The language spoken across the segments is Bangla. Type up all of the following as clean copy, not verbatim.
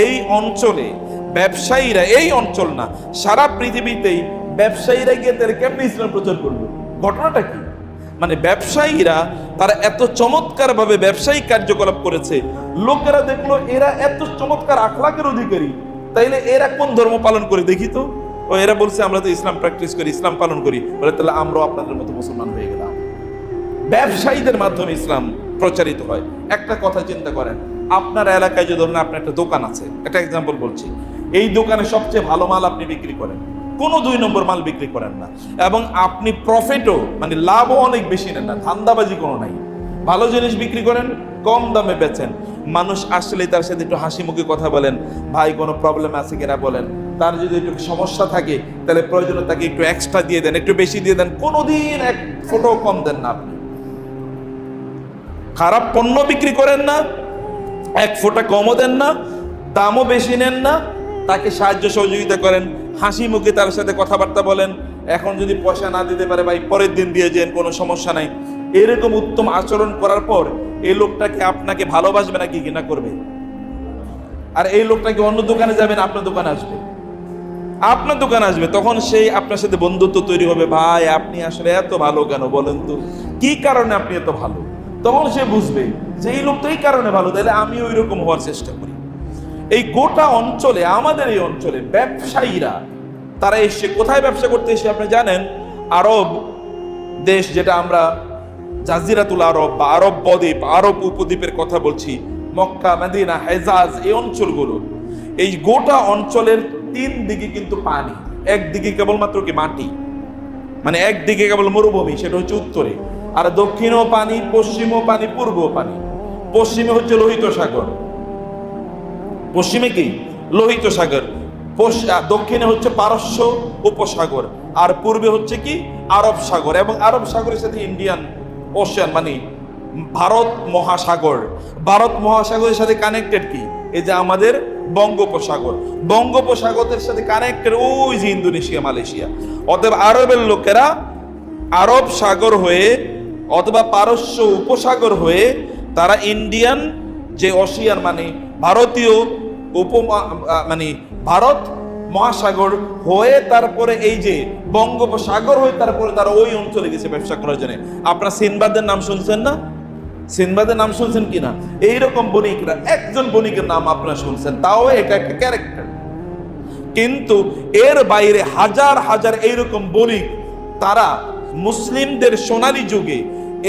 এই অঞ্চলে ব্যবসায়ীরা, এই অঞ্চল না সারা পৃথিবীতেই ব্যবসায়ীরা গিয়ে তারা কেমনি ইসলাম প্রচার করবে? ঘটনাটা কি? মানে ব্যবসায়ীরা তারা এত চমৎকার ভাবে ব্যবসায়িক কার্যকলাপ করেছে, লোকেরা দেখলো এরা এত চমৎকার আখলাকের অধিকারী, তাইলে এরা কোন ধর্ম পালন করে দেখি তো। ও এরা বলছে আমরা তো ইসলাম প্র্যাকটিস করি, ইসলাম পালন করি, বলে তাহলে আমরাও আপনাদের মতো মুসলমান হয়ে গেলাম। ব্যবসায়ীদের মাধ্যমে ইসলাম প্রচারিত হয়। একটা কথা চিন্তা করেন, আপনার এলাকায় যদি ধরুন আপনার একটা দোকান আছে, একটা এক্সাম্পল বলছি, এই দোকানে সবচেয়ে ভালো মাল আপনি বিক্রি করেন, কোনো 2 নম্বর মাল বিক্রি করেন না, এবং আপনি প্রফিটও মানে লাভও অনেক বেশি নেন না, ধান্দাবাজি কোনো নাই, ভালো জিনিস বিক্রি করেন, কম দামে বেচেন, মানুষ আসলে তার সাথে একটু হাসি মুখে কথা বলেন, ভাই কোনো প্রবলেম আছে কিনা বলেন, তার যদি একটু সমস্যা থাকে তাহলে প্রয়োজনে তাকে একটু এক্সট্রা দিয়ে দেন, একটু বেশি দিয়ে দেন, কোনোদিন এক ফোঁটাও কম দেন না। আপনি খারাপ পণ্য বিক্রি করেন না, এক ফোঁটা কমও দেন না, দামও বেশি নেন না, তাকে সাহায্য সহযোগিতা করেন, হাসি মুখে তার সাথে কথাবার্তা বলেন, এখন যদি পয়সা না দিতে পারে ভাই পরের দিন দিয়ে যান, কোনো সমস্যা নাই। এরকম উত্তম আচরণ করার পর এই লোকটাকে আপনাকে ভালোবাসবে নাকি ঘৃণা করবে? আর এই লোকটাকে অন্য দোকানে যাবেন, আপনার দোকানে আসবে, আপনার দোকানে আসবে, তখন সেই আপনার সাথে বন্ধুত্ব তৈরি হবে, ভাই আপনি আসলে এত ভালো কেন বলেন তো, কি কারণে আপনি এত ভালো? তখন সে বুঝবে যে এই লোক তো এই কারণে ভালো, তাহলে আমি ওই রকম হওয়ার চেষ্টা করি। এই গোটা অঞ্চলে, আমাদের এই অঞ্চলে ব্যবসায়ীরা তারা এসে কোথায় ব্যবসা করতে এসে আপনি জানেন? আরব দেশ, যেটা আমরা জাজিরাতুল আরব বা আরব বদ্বীপ, আরব উপদ্বীপের কথা বলছি, মক্কা, মদিনা, হেজাজ, এই অঞ্চলগুলো, এই গোটা অঞ্চলের 3 দিকে কিন্তু পানি, একদিকে কেবলমাত্র কি মাটি, মানে একদিকে কেবল মরুভূমি, সেটা হচ্ছে উত্তরে, আর দক্ষিণও পানি, পশ্চিমও পানি, পূর্বও পানি। পশ্চিমে হচ্ছে লোহিত সাগর, পশ্চিমে কি লোহিত সাগর, দক্ষিণে হচ্ছে পারস্য উপসাগর, আর পূর্বে হচ্ছে কি আরব সাগর, এবং আরব সাগরের সাথে ইন্ডিয়ান ওশান মানে ভারত মহাসাগর। ভারত মহাসাগরের সাথে কানেক্টেড কি? এই যে আমাদের বঙ্গোপসাগর, বঙ্গোপসাগরের সাথে কানেক্টেড ওই যে ইন্দোনেশিয়া, মালয়েশিয়া। অতএব আরবের লোকেরা আরব সাগর হয়ে অথবা পারস্য উপসাগর হয়ে তারা ইন্ডিয়ান যে ওশিয়ান মানে ভারতীয় মানে ভারত মহাসাগর হয়ে তারপরে এই যে বঙ্গোপসাগর হয়ে তারপরে তারা ওই অঞ্চলে গেছে ব্যবসা করার জন্য। আপনারা সিনবাদের নাম শুনছেন না? সিনবাদের নাম শুনছেন কিনা? এইরকম বণিকরা, একজন বণিকের নাম আপনারা শুনছেন, তাও এটা একটা ক্যারেক্টার। কিন্তু এর বাইরে হাজার হাজার এইরকম বণিক, তারা মুসলিমদের সোনালী যুগে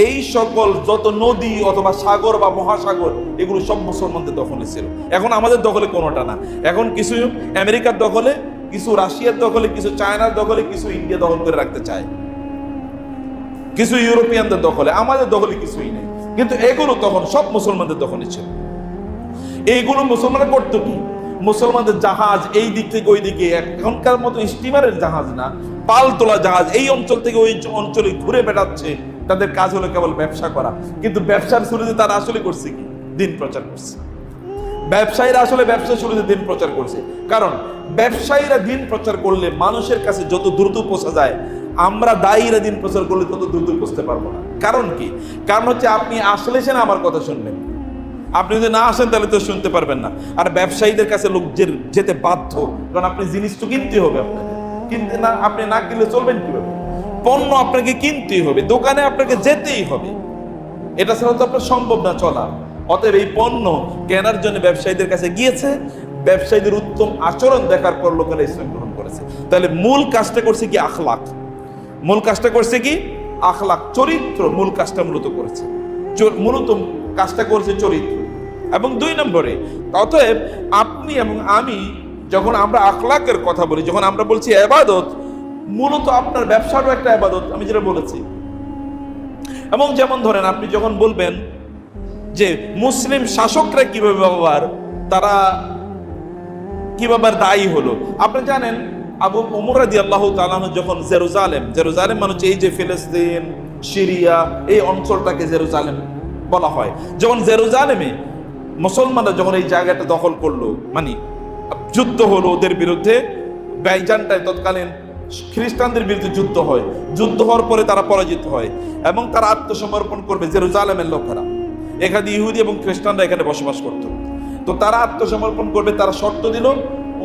এই সকল যত নদী অথবা সাগর বা মহাসাগর, এগুলো সব মুসলমানদের দখলে ছিল। এখন আমাদের দখলে কোনোটা না, এখন কিছু আমেরিকার দখলে, কিছু রাশিয়ার দখলে, কিছু চায়নার দখলে, কিছু ইন্ডিয়া দখল করে রাখতে চায়, কিছু ইউরোপিয়ানদের দখলে, আমাদের দখলে কিছুই নেই। কিন্তু এগুলো তখন সব মুসলমানদের দখলে ছিল। এইগুলো মুসলমানরা করতো কি? মুসলমানদের জাহাজ এই দিক থেকে ওই দিকে, এখনকার মতো স্টিমারের জাহাজ না, পাল তোলা জাহাজ এই অঞ্চল থেকে ওই অঞ্চলে ঘুরে বেড়াচ্ছে। তাদের কাজ হলো কেবল ব্যবসা করা, কিন্তু ব্যবসার শুরুতে তারা আসলে করছে কি? দিন প্রচার করছে। ব্যবসায়ীরা আসলে ব্যবসা শুরুতে দিন প্রচার করছে, কারণ ব্যবসায়ীরা দিন প্রচার করলে মানুষের কাছে যত দ্রুত পৌঁছা যায়, আমরা দায়ীরা দিন প্রচার করলে তত দ্রুত পৌঁছতে পারবো না। কারণ কি? কারণ হচ্ছে আপনি আসলে সে আমার কথা শুনবেন, আপনি যদি না আসেন তাহলে তো শুনতে পারবেন না। আর ব্যবসায়ীদের কাছে লোক যেতে বাধ্য, কারণ আপনি জিনিস তো কিনতে হবে, আপনাকে কিনতে না, আপনি না কিনলে চলবেন কিভাবে? পণ্য আপনাকে কিনতেই হবে, দোকানে আপনাকে যেতেই হবে, এটা ছাড়া তো আপনার সম্ভব না চলা। অতএব এই পণ্য কেনার জন্য ব্যবসায়ীদের কাছে গিয়েছে, ব্যবসায়ীদের উত্তম আচরণ দেখার পর লোকেরা ইসলাম গ্রহণ করেছে। তাহলে মূল কাজটা করছে কি? আখলাক। মূল কাজটা করছে কি? আখলাক, চরিত্র। মূল কাজটা মূলত করেছে, মূলত কাজটা করছে চরিত্র। এবং 2 নম্বরে, অতএব আপনি এবং আমি যখন আমরা আখলাকের কথা বলি, যখন আমরা বলছি ইবাদত, মূলত আপনার ব্যবসারও একটা ইবাদত, আমি যেটা বলেছি। এবং যেমন ধরেন আপনি যখন বলবেন যে মুসলিম শাসকরা কিভাবে ব্যবহার, তারা কিভাবে দায়ী হলো, আপনি জানেন আবু ওমর রাদিয়াল্লাহু তাআলা যখন জেরুজালেম মানে এই যে ফিলিস্তিন, সিরিয়া, এই অঞ্চলটাকে জেরুজালেম বলা হয়, যখন জেরুজালেমে মুসলমানরা যখন এই জায়গাটা দখল করলো, মানে যুদ্ধ হলো ওদের বিরুদ্ধে, বাইজান্টাইন তৎকালীন খ্রিস্টানদের বিরুদ্ধে যুদ্ধ হয়। যুদ্ধ হওয়ার পরে তারা পরাজিত হয় এবং তারা আত্মসমর্পণ করবে জেরুজালেমের লোকেরা। এখানে ইহুদি এবং খ্রিস্টানরা এখানে বসবাস করত। তো তো তারা আত্মসমর্পণ করবে, তারা শর্ত দিল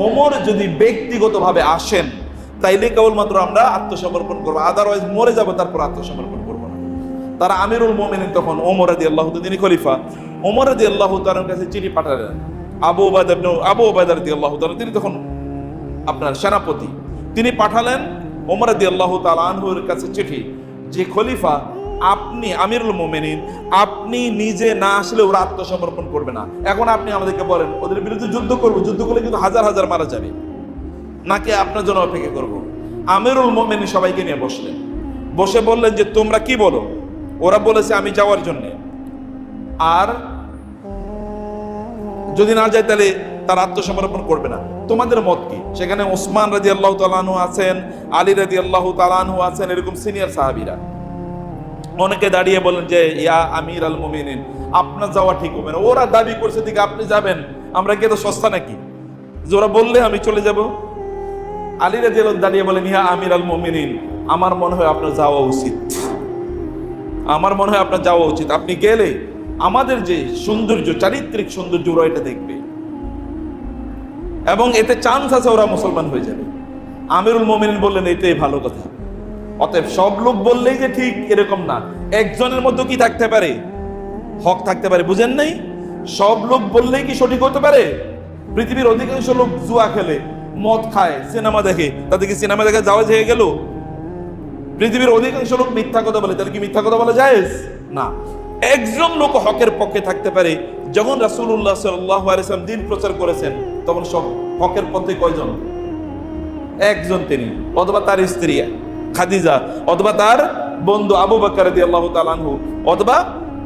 ওমর যদি ব্যক্তিগতভাবে আসেন তাইলে কেবলমাত্র আমরা আত্মসমর্পণ করবো, আদারওয়াইজ মরে যাবো তারপর আত্মসমর্পণ করবো না। তারা আমিরুল মুমিনিন তখন ওমর রাদিয়াল্লাহু তাআলা, তিনি খলিফা, ওমর রাদিয়াল্লাহু তাআলার কাছে চিঠি পাঠালেন। আবু উবাইদা রাদিয়াল্লাহু তাআলা, তিনি তখন আপনার সেনাপতি, তিনি পাঠালেন ওমর রাদিয়াল্লাহু তাআলা আনহুর কাছে চিঠি যে খলিফা আপনি আমিরুল মুমিনিন, আপনি নিজে না আসলে ওরা আত্মসমর্পণ করবে না। এখন আপনি আমাদেরকে বলেন ওদের বিরুদ্ধে যুদ্ধ করবো, যুদ্ধ করলে কিন্তু হাজার হাজার মারা যাবে, নাকি আপনার জন্য অপেক্ষা করব? আমিরুল মুমিনিন সবাইকে নিয়ে বসলেন, বসে বললেন যে তোমরা কি বলো? ওরা বলেছে আমি যাওয়ার জন্য, আর যদি না যায় তাহলে তারা আত্মসমর্পণ করবে না, তোমাদের মত কি? সেখানে ওসমান রাদিয়াল্লাহু তাআলা আনহু আছেন, আলী রাদিয়াল্লাহু তাআলা আনহু আছেন, এরকম সিনিয়র সাহাবীরা অনেকে দাঁড়িয়ে বলেন যে ইয়া আমির আল মুমিনিন, আপনার যাওয়া ঠিক হবে না। ওরা দাবি করছে দিকে আপনি যাবেন, আমরা কি তো সস্তা নাকি যে ওরা বললে আমি চলে যাব? আলী রাদিয়াল্লাহু দাঁড়িয়ে বলেন ইয়া আমির আল মুমিনিন, আমার মনে হয় আপনার যাওয়া উচিত, আমার মনে হয় আপনার যাওয়া উচিত। আপনি গেলে আমাদের যে সৌন্দর্য, চারিত্রিক সৌন্দর্য ওরা এটা দেখবে এবং এতে চান্স আছে ওরা মুসলমান হয়ে যাবে। আমিরুল মুমিনিন বললেন এটাই ভালো কথা। অতএব সব লোক বললেই যে ঠিক এরকম না, একজনের মধ্যে কি থাকতে পারে? হক থাকতে পারে, বুঝেন নাই? সব লোক বললেই কি সঠিক হতে পারে? পৃথিবীর অধিকাংশ লোক জুয়া খেলে, মদ খায়, সিনেমা দেখে, তাদেরকে সিনেমা দেখা যাওয়া হয়ে গেল? পৃথিবীর অধিকাংশ লোক মিথ্যা কথা বলে, তাহলে কি মিথ্যা কথা বলা জায়েজ? না। একজন লোক হকের পক্ষে থাকতে পারে। যখন রাসূলুল্লাহ সাল্লাল্লাহু আলাইহি ওয়াসাল্লাম দিন প্রচার করেছেন তখন সব হকের পথে কয়জন? একজন, তিনি অথবা তার স্ত্রী খাদিজা, অথবা তার বন্ধু আবু বকর রাদিয়াল্লাহু তাআলা আনহু, অথবা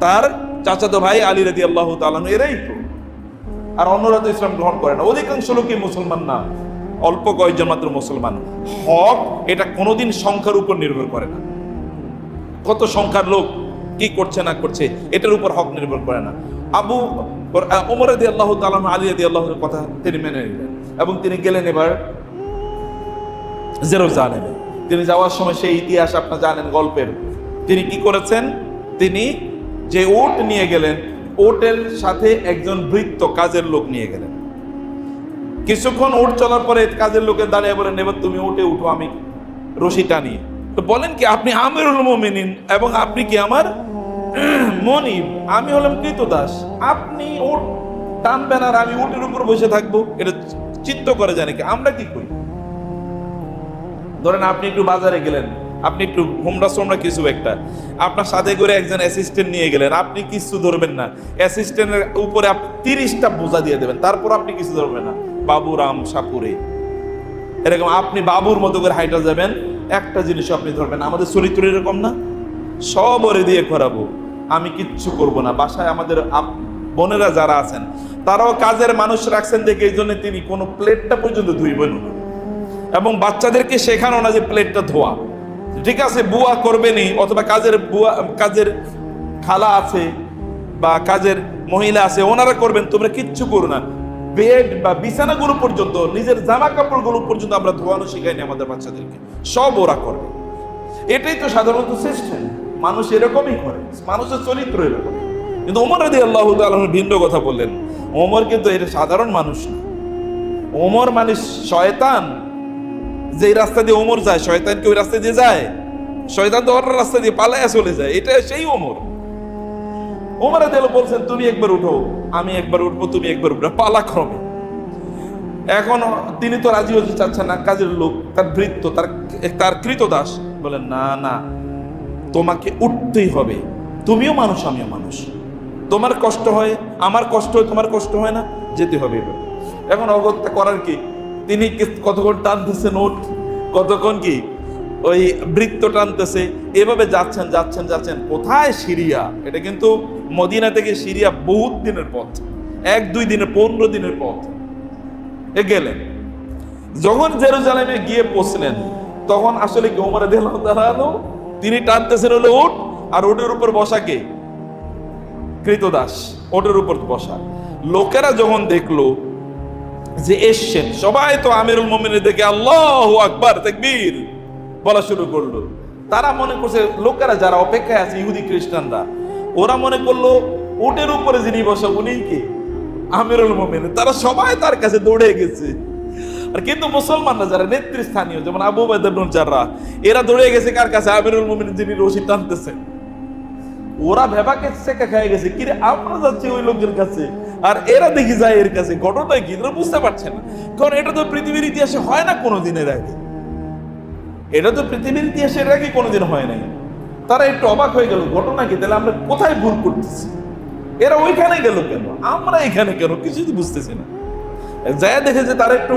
তার চাচাতো ভাই আলী রাদিয়াল্লাহু তাআলা আনহু, এরাই তো। আর অন্যরা তো ইসলাম গ্রহণ করে না। অধিকাংশ লোকই মুসলমান না, অল্প কয়েকজন মাত্র মুসলমান। হক এটা কোনোদিন সংখ্যার উপর নির্ভর করে না, কত সংখ্যার লোক কি করছে না করছে এটার উপর হক নির্ভর করে না। ওমর রাদিয়াল্লাহু তাআলা আলী রাদিয়াল্লাহুর কথা তিনি মেনে নিলেন এবং তিনি গেলেন এবার জেরুজালেমে। তিনি যাওয়ার সময় সেই ইতিহাস আপনারা জানেন গল্পের। তিনি কি করেছেন? তিনি যে উট নিয়ে গেলেন, উটের সাথে একজন ভৃত্য কাজের লোক নিয়ে গেলেন। কিছুক্ষণ উট চলার পরে কাজের লোকের দাঁড়িয়ে বলেন এবার তুমি উঠে উঠো, আমি রশি টানি। তো বলেন কি আপনি আমিরুল মুমিনিন এবং আপনি কি আমার মনিব, আমি হলাম কৃতদাস, আপনি উট টানবেন আর আমি উটের উপর বসে থাকবো? এটা চিত্ত করে জানে কি? আমরা কি করি? ধরেন আপনি একটু বাজারে গেলেন, আপনি একটু হোমরা কিছু একটা, আপনার সাথে করে একজন অ্যাসিস্ট্যান্ট নিয়ে গেলেন, আপনি কিছু ধরবেন না, অ্যাসিস্ট্যান্টের উপরে 30টা বোঝা দিয়ে দেবেন, তারপর আপনি কিছু ধরবেন না, বাবুরাম সাপুরে এরকম আপনি বাবুর মতো করে হাইটা যাবেন, একটা জিনিস আপনি ধরবেন। আমাদের চরিত্র এরকম না? সব ওরে দিয়ে করাবো, আমি কিচ্ছু করব না। বাসায় আমাদের বোনেরা যারা আছেন তারাও কাজের মানুষ রাখছেন দেখে এই জন্য তিনি কোনো প্লেটটা পর্যন্ত ধুইবেন না এবং বাচ্চাদেরকে শেখানো না যে প্লেটটা ধোয়া। ঠিক আছে, বুয়া করবেনি, অথবা কাজের খালা আছে বা কাজের মহিলা আছে, ওনারা করবেন, তোমরা কিচ্ছু করো না। বেড বা বিছানাগুলো পর্যন্ত, নিজের জামা কাপড়গুলো পর্যন্ত আমরা ধোয়ানো শিখাইনি আমাদের বাচ্চাদেরকে, সব ওরা করবে। এটাই তো সাধারণত সিস্টেম, মানুষ এরকমই করে, মানুষের চরিত্র এরকম। কিন্তু ওমর রাদিয়াল্লাহু তাআলা ভিন্ন কথা বললেন। ওমর কিন্তু এটা সাধারণ মানুষ না, ওমর মানে শয়তান। যে রাস্তা দিয়ে ওমর যায়, শয়তান কি ওই রাস্তা দিয়ে যায়? শয়তান তো অন্য রাস্তা দিয়ে পালায়া চলে যায়, এটা সেই ওমর। ওমর রাদিয়াল্লাহু বলছেন তুমি একবার উঠো, আমি একবার উঠবো, তুমি একবার উঠবে, পালাক্রমে। এখন তিনি তো রাজি হতে চাচ্ছেন না, কাজের লোক, তার ভৃত্য, তার কৃতদাস বলেন না না, তোমাকে উঠতেই হবে, তুমিও মানুষ আমিও মানুষ, তোমার কষ্ট হয় আমার কষ্ট হয়, তোমার কষ্ট হয় না, যেতে হবে। এখন অগত্যা করার কি? তিনি কতক্ষণ টানতেছেন ওঠ, কতক্ষণ কি ওই বৃত্ত টানতেছে, এভাবে যাচ্ছেন যাচ্ছেন যাচ্ছেন। কোথায়? সিরিয়া। এটা কিন্তু মদিনা থেকে সিরিয়া বহুত দিনের পথ, 1-2 দিনের, 15 দিনের পথ। গেলেন, যখন জেরুজালেমে গিয়ে পৌঁছলেন তখন আসলে কি ওমর রাদিয়াল্লাহু তাআলা তিনি টানতেছেন হলো উট, আর ওটের উপর বসা কে? কৃতদাস, ওটের উপর বসা। লোকেরা যখন দেখলো যে এসছেন, সবাই তো আমিরুল মুমিনিন দেখে আল্লাহু আকবার তাকবীর বলা শুরু করলো। তারা মনে করছে, লোকেরা যারা অপেক্ষায় আছে ইহুদি খ্রিস্টানরা, ওরা মনে করলো উটের উপরে যিনি বসা উনি কে? আমিরুল মুমিনিন, তারা সবাই তার কাছে দৌড়ে গেছে। আর কিন্তু মুসলমানরা যারা নেতৃস্থানীয়, যেমন আবু উবাইদা ইবনুল জাররাহ, এরা দৌড়ে গেছে কার কাছে? আমিরুল মুমিনিন যিনি রশি টানতেছেন। ওরা ভেবাকে সেকা খেয়ে গেছে, কিরে আমরা যাচ্ছি ওই লোকদের কাছে আর এরা দেখি যায় এর কাছে। ঘটনা কি এরা বুঝতে পারছে না, কারণ এটা তো পৃথিবীর ইতিহাসে হয় না কোনোদিনের আগে, এটা তো পৃথিবীর ইতিহাসের আগে কোনোদিন হয় নাই। তারা একটু অবাক হয়ে গেল, ঘটনা কি, তাহলে আমরা কোথায় ভুল করতেছি? এরা ওইখানে গেল কেন, আমরা এখানে কেন, কিছু তো বুঝতেছি না। যায় দেখে যে তারা একটু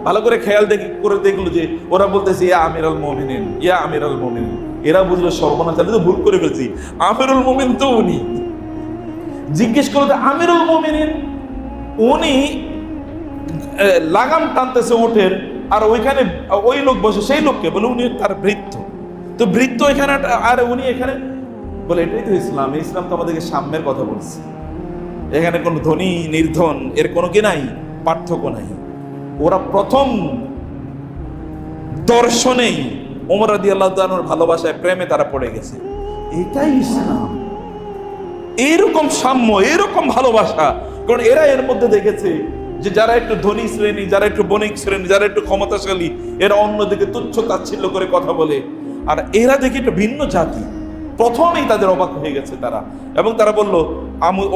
ভালো করে খেয়াল করে দেখলো যে ওরা বলতেছে ইয়া আমিরুল মুমিনিন, ইয়া আমিরুল মুমিনিন। এরা বুঝলো সর্বনাশ, আমি তো ভুল করে ফেলছি, আমিরুল মুমিন তো উনি। জিজ্ঞেস করলো আমিরুল মুমিনিন, উনি লাগাম টানতেছে ওঠের, আর ওইখানে ওই লোক বসে, সেই লোককে বলে উনি তার ভৃত্য। তো ভৃত্য এখানে আর উনি এখানে, বলে এটাই তো ইসলাম। ইসলাম তো আমাদেরকে সাম্যের কথা বলছে, এখানে কোনো ধনী নির্ধন এর কোনো কি নাই, পার্থক্য নাই। ওরা প্রথম দর্শনেই ওমর রাদিয়াল্লাহু তাআলার ভালোবাসায় প্রেমে তারা পড়ে গেছে। এটাই ইসলাম, এরকম সাম্য, এরকম ভালোবাসা। কারণ এরা এর মধ্যে দেখেছে যে যারা একটু ধনী শ্রেণী, যারা একটু বণিক শ্রেণী, যারা একটু ক্ষমতাশালী, এরা অন্যদিকে তুচ্ছ তাচ্ছিল্য করে কথা বলে, আর এরা দেখে একটু ভিন্ন জাতি। প্রথমেই তাদের অবাক হয়ে গেছে তারা, এবং তারা বলল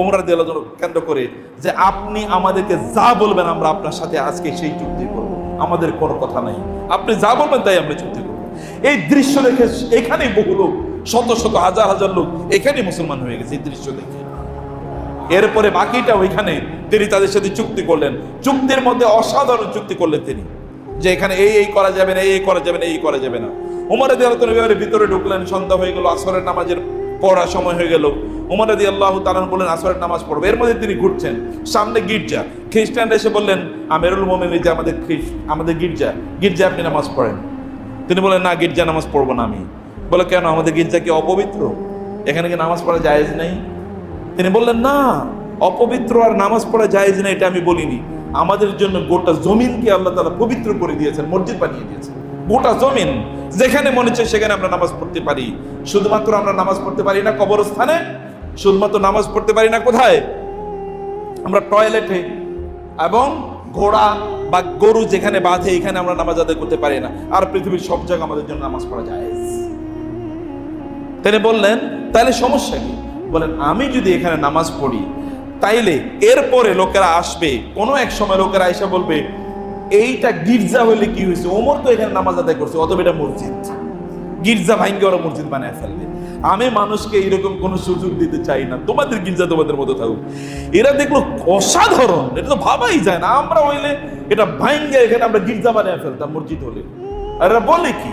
ওমর রাদিয়াল্লাহু তাআলা কেন্দ্র করে যে আপনি আমাদেরকে যা বলবেন আমরা আপনার সাথে আজকে সেই চুক্তি করব, আমাদের কোনো কথা নাই, আপনি যা বলবেন তাই আমরা চুক্তি করব। এই দৃশ্য দেখে এখানেই বহু লোক, শত শত হাজার হাজার লোক এখানেই মুসলমান হয়ে গেছে এই দৃশ্য দেখে। এরপরে বাকিটা ওইখানে তিনি তাদের সাথে চুক্তি করলেন। চুক্তির মধ্যে অসাধারণ চুক্তি করলেন তিনি, যে এখানে এই করা যাবে না, এই করা যাবে না, এই করা যাবে না। ওমর রাদিয়াল্লাহু তাআলা ভিতরে ঢুকলেন, সন্ধ্যা হয়ে গেল, আসরের নামাজের পড়া সময় হয়ে গেল। ওমর রাদিয়াল্লাহু তাআলা বললেন আসরের নামাজ পড়বে। এর মধ্যে তিনি ঘুরছেন, সামনে গির্জা, খ্রিস্টানরা এসে বললেন আমিরুল মুমিনিন যে আমাদের গির্জা আপনি নামাজ পড়েন। তিনি বলেন না, গির্জা নামাজ পড়বো না আমি। বলে কেন, আমাদের গির্জা কি অপবিত্র, এখানে কি নামাজ পড়া জায়েজ নেই? তিনি বললেন না, অপবিত্র আর নামাজ পড়া জায়েজ নেই এটা আমি বলিনি। আমাদের জন্য গোটা জমিনকে আল্লাহ তাআলা পবিত্র করে দিয়েছেন, মসজিদ বানিয়ে দিয়েছেন। গোটা জমিন যেখানে মনে হচ্ছে সেখানে আমরা নামাজ পড়তে পারি। শুধুমাত্র আমরা নামাজ পড়তে পারি না কবরস্থানে, শুধুমাত্র নামাজ পড়তে পারি না কোথায়, আমরা টয়লেটে এবং ঘোড়া বা গরু যেখানে বাঁধে এখানে আমরা নামাজ আদায় করতে পারি না। আর পৃথিবীর সব জায়গায় আমাদের জন্য নামাজ পড়া জায়েজ। তিনি বললেন তাহলে সমস্যা কি? বলেন আমি যদি এখানে নামাজ পড়ি তাইলে এরপরে লোকেরা আসবে, কোনো এক সময় লোকেরা এসে বলবে এইটা গির্জা হইলে কি হয়েছে, ওমর তো এখানে নামাজ আদায় করছে, অথবা এটা মসজিদ। গির্জা ভাঙ্গে ওরা মসজিদ বানায় ফেলবে। আমি মানুষকে এরকম কোনো সুযোগ দিতে চাই না, তোমাদের গির্জা তোমাদের মতো থাকুক। এরা দেখলো অসাধারণ, এটা তো ভাবাই যায় না। আমরা হইলে এটা ভাঙ্গে এখানে আমরা গির্জা বানায় ফেলতাম মসজিদ হলে। আর এরা বলে কি,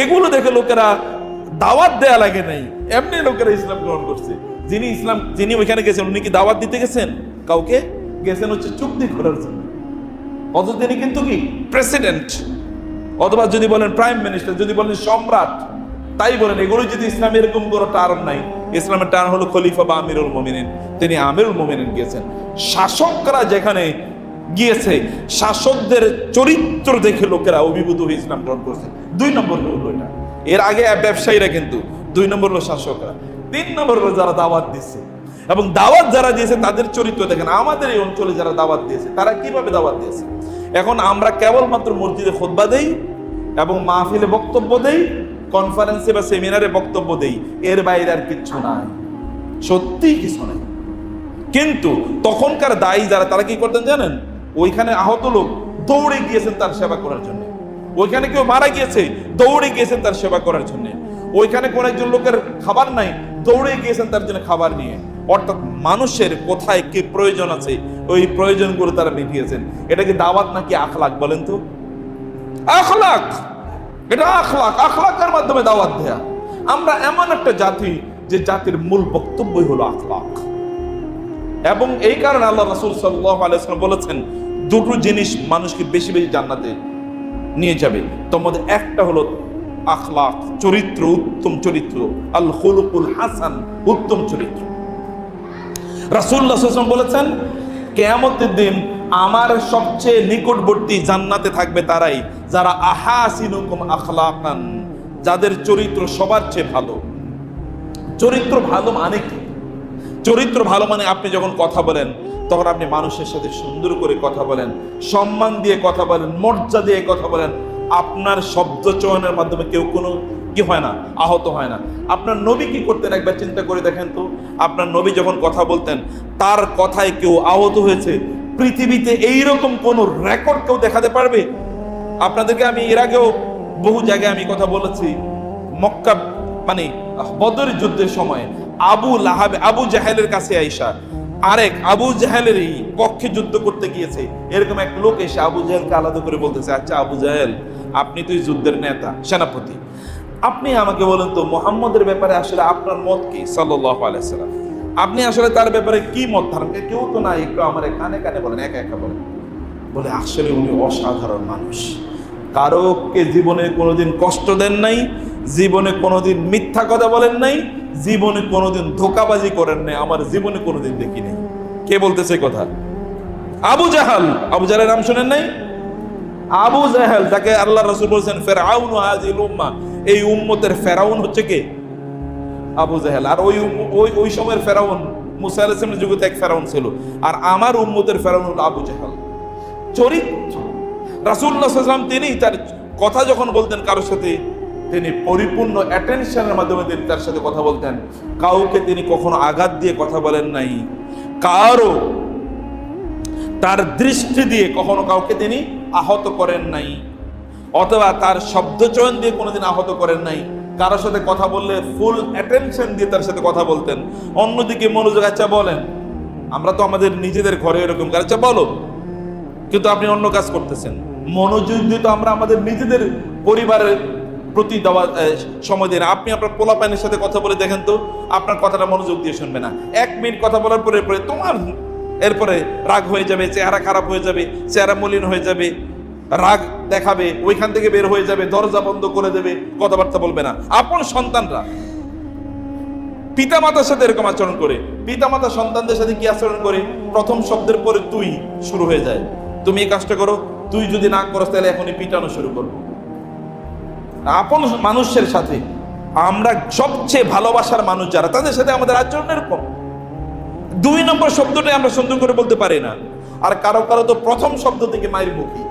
এগুলো দেখে লোকেরা দাওয়াত দেয়া লাগে নাই, এমনি লোকেরা ইসলাম গ্রহণ করছে। যিনি ওইখানে গেছেন উনি কি দাওয়াত দিতে গেছেন কাউকে? গেছেন হচ্ছে চুক্তি করার জন্য। অথচ তিনি কিন্তু কি প্রেসিডেন্ট, অথবা যদি বলেন প্রাইম মিনিস্টার, যদি বলেন সম্রাট, তাই বলেন। এগুলো যদি ইসলাম এরকম কোনো টার্ম নাই, ইসলামের টার্ম হলো খলিফা বা আমিরুল মুমিনিন। তিনি আমিরুল মুমিনিন গিয়েছেন। শাসকরা যেখানে গিয়েছে, শাসকদের চরিত্র দেখে লোকেরা অভিভূত হয়ে ইসলাম গ্রহণ করছে। 2 নম্বর হলো এটা। এর আগে ব্যবসায়ীরা, কিন্তু 2 নম্বর হলো শাসকরা। 3 নম্বর হলো যারা দাওয়াত দিচ্ছে, এবং দাওয়াত যারা দিয়েছে তাদের চরিত্র দেখেন। আমাদের এই অঞ্চলে যারা দাওয়াত দিয়েছে তারা কিভাবে দাওয়াত দিয়েছে। এখন আমরা কেবলমাত্র মসজিদে খুতবা দেই এবং মাহফিলে বক্তব্য দেই, কনফারেন্সে বা সেমিনারে বক্তব্য দেই, এর বাইরে আর কিচ্ছু নাই, সত্যি কিছু নাই। কিন্তু তখনকার দায়ী যারা, তারা কি করতেন জানেন? ওইখানে আহত লোক দৌড়ে গিয়েছেন তার সেবা করার জন্য, ওইখানে কেউ মারা গিয়েছে দৌড়ে গিয়েছেন তার সেবা করার জন্য, ওইখানে কোন একজন লোকের খাবার নাই দৌড়ে গিয়েছেন তার জন্য খাবার নিয়ে। অর্থাৎ মানুষের কোথায় কি প্রয়োজন আছে ওই প্রয়োজনগুলো তারা মিটিয়েছেন। এটা কি দাওয়াত নাকি আখলাক? বলেন তো। আখলাক, এটা আখলাক, আখলাকের মাধ্যমে দাওয়াত দেয়া। আমরা এমন একটা জাতি যে জাতির মূল বক্তব্যই হলো আখলাক। এবং এই কারণে আল্লাহ রাসূল সাল্লাল্লাহু আলাইহি ওয়াসাল্লাম বলেছেন 2টো জিনিস মানুষকে বেশি বেশি জান্নাতে নিয়ে যাবে। তার মধ্যে একটা হলো আখলাক, চরিত্র, উত্তম চরিত্র। আল খুলুকুল হাসান, উত্তম চরিত্র। রাসূলুল্লাহ সাল্লাল্লাহু আলাইহি ওয়াসাল্লাম বলেছেন কিয়ামতের দিন আমার সবচেয়ে নিকটবর্তী জান্নাতে থাকবে তারাই যারা আহাসিনুকুম আখলাকান, যাদের চরিত্র সবার চেয়ে ভালো। চরিত্র ভালো মানে কি? চরিত্র ভালো মানে আপনি যখন কথা বলেন তখন আপনি মানুষের সাথে সুন্দর করে কথা বলেন, সম্মান দিয়ে কথা বলেন, মর্যাদা দিয়ে কথা বলেন। আপনার শব্দ চয়নের মাধ্যমে কেউ কোনো কি হয় না, আহত হয় না। আপনার নবী কি করতেন একবার চিন্তা করে দেখেন তো। আপনার নবী যখন কথা বলতেন, তার কথায় কেউ আহত হয়েছে, পৃথিবীতে এইরকম কোন রেকর্ড কেউ দেখাতে পারবে? আপনাদেরকে আমি এর আগেও বহু জায়গায় আমি কথা বলেছি, মক্কা মানে বদর যুদ্ধের সময় আবু জাহেলের কাছে আইসা আরেক আবু জাহেলের পক্ষে যুদ্ধ করতে গিয়েছে, এরকম এক লোক এসে আবু জাহেলকে আলাদা করে বলতেছে, আচ্ছা আবু জাহেল, আপনি তো যুদ্ধের নেতা, সেনাপতি, আপনি আমাকে বলেন তো মুহাম্মদের ব্যাপারে আসলে আপনার মত কি সাল্লাল্লাহু আলাইহি সাল্লাম? আপনি আসলে তার ব্যাপারে কি মত ধারণ করেন? কেউ তো না, একটু আমার কানে কানে বলেন, একা একা বলেন। বলে আসলে উনি অসাধারণ মানুষ, কারোকে জীবনে কোনোদিন কষ্ট দেন নাই, জীবনে কোনোদিন মিথ্যা কথা বলেন নাই, জীবনে কোনোদিন ধোঁকাবাজি করেন নাই, আমার জীবনে কোনোদিন দেখি নাই। কে বলতেছে কথা? আবু জাহাল। আবু জাহেলের নাম শুনেন নাই? আবু জাহেল, যাকে আল্লাহ রাসূল বলেছেন ফিরআউন হাযিল উম্মাহ, এই উম্মতের ফেরাউন হচ্ছে কে? আবু জাহেল। আর ওই সময়ের ফেরাউন মুসা আলাইহিস সালামের যুগে এক ফেরাউন ছিল, আর আমার উম্মতের ফেরাউন হলো আবু জাহেল। চরিত্র রাসূলুল্লাহ সাল্লাল্লাহু আলাইহি ওয়াসাল্লাম তিনি তার কথা যখন বলতেন কারোর সাথে, তিনি পরিপূর্ণ অ্যাটেনশনের মাধ্যমে তিনি তার সাথে কথা বলতেন। কাউকে তিনি কখনো আঘাত দিয়ে কথা বলেন নাই, কারো তার দৃষ্টি দিয়ে কখনো কাউকে তিনি আহত করেন নাই, অথবা তার শব্দচয়ন দিয়ে কোনোদিন আহত করেন নাই। কারোর সাথে কথা বললে ফুল অ্যাটেনশন দিয়ে তার সাথে কথা বলতেন। অন্যদিকে মনোযোগ, আচ্ছা বলেন, আমরা তো আমাদের নিজেদের ঘরে এরকম, আচ্ছা বলো, কিন্তু আপনি অন্য কাজ করতেছেন। মনোযোগ দিয়ে তো আমরা আমাদের নিজেদের পরিবারের প্রতি দেওয়া সময় দেন। আপনি আপনার পোলাপাইনের সাথে কথা বলে দেখেন তো, আপনার কথাটা মনোযোগ দিয়ে শুনবে না। 1 মিনিট কথা বলার পরে তোমার এরপরে রাগ হয়ে যাবে, চেহারা খারাপ হয়ে যাবে, চেহারা মলিন হয়ে যাবে, রাগ দেখাবে, ওইখান থেকে বের হয়ে যাবে, দরজা বন্ধ করে দেবে, কথাবার্তা বলবে না। আপন সন্তানরা পিতামাতার সাথে এরকম আচরণ করে, পিতামাতা সন্তানদের সাথে কি আচরণ করে? প্রথম শব্দের পরে তুই শুরু হয়ে যায়। তুমি এই কাজটা করো, তুই যদি না করো তাহলে এখনই পিটানো শুরু করবো। আপন মানুষের সাথে আমরা সবচেয়ে ভালোবাসার মানুষ যারা, তাদের সাথে আমাদের আচরণ এরকম। 2 নম্বর শব্দটাই আমরা সুন্দর করে বলতে পারি না, আর কারো কারো তো প্রথম শব্দ থেকে মায়ের মুখী।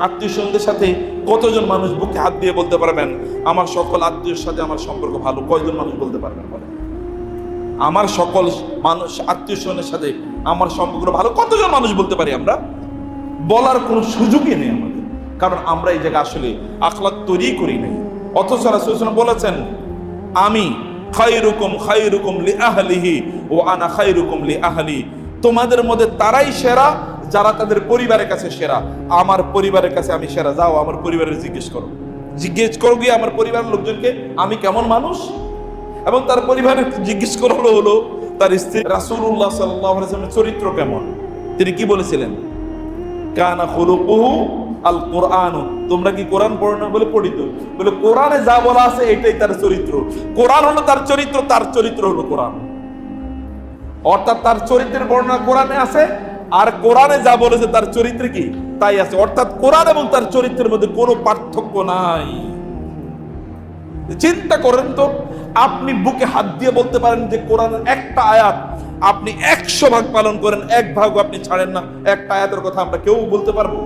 আত্মীয় স্বজনদের সাথে কতজন মানুষ বুকে হাত দিয়ে বলতে পারবেন আমার সকল আত্মীয়ের সাথে আমার সম্পর্ক ভালো? কয়জন মানুষ বলতে পারবেন বলেন? আমার সকল মানুষ আত্মীয় স্বজনের সাথে আমার সম্পর্ক ভালো, কতজন মানুষ বলতে পারি? আমরা বলার কোনো সুযোগই নেই আমাদের, কারণ আমরা এই জায়গায় আসলে আখলাক তৈরি করি নাই। অথচ রাসূল সাল্লাল্লাহু আলাইহি ওয়াসাল্লাম বলেছেন, আমি খায়রুকুম লিআহলিহি ওয়া আনা খায়রুকুম লিআহলি। তোমাদের মধ্যে তারাই সেরা যারা তাদের পরিবারের কাছে সেরা, আমার পরিবারের কাছে আমি সেরা। যাও আমার পরিবারের জিজ্ঞেস করো গিয়ে আমার পরিবারের লোকজনকে আমি কেমন মানুষ, এবং তার পরিবারের জিজ্ঞেস করো হলো তার স্ত্রী রাসূলুল্লাহ সাল্লাল্লাহু আলাইহি ওয়াসাল্লামের চরিত্র কেমন। তিনি কি বলেছিলেন? কানা খুলুকুহু আল কোরআন। তোমরা কি কোরআন পড়ো না? বলে পড়ি তো। বলে কোরআনে যা বলা আছে এটাই তার চরিত্র। কোরআন হলো তার চরিত্র, তার চরিত্র হলো কোরআন। অর্থাৎ তার চরিত্রের বর্ণনা কোরআনে আছে, আর কোরআনে যা বলেছে তার চরিত্রে কি তাই আছে। অর্থাৎ কোরআন এবং তার চরিত্রের মধ্যে কোনো পার্থক্য নাই। চিন্তা করেন তো, আপনি বুকে হাত দিয়ে বলতে পারেন যে কোরআনের একটা আয়াত আপনি 100 ভাগ পালন করেন, 1 ভাগও আপনি ছাড়েন না। একটা আয়াতের কথা আমরা কেউ বলতে পারবো?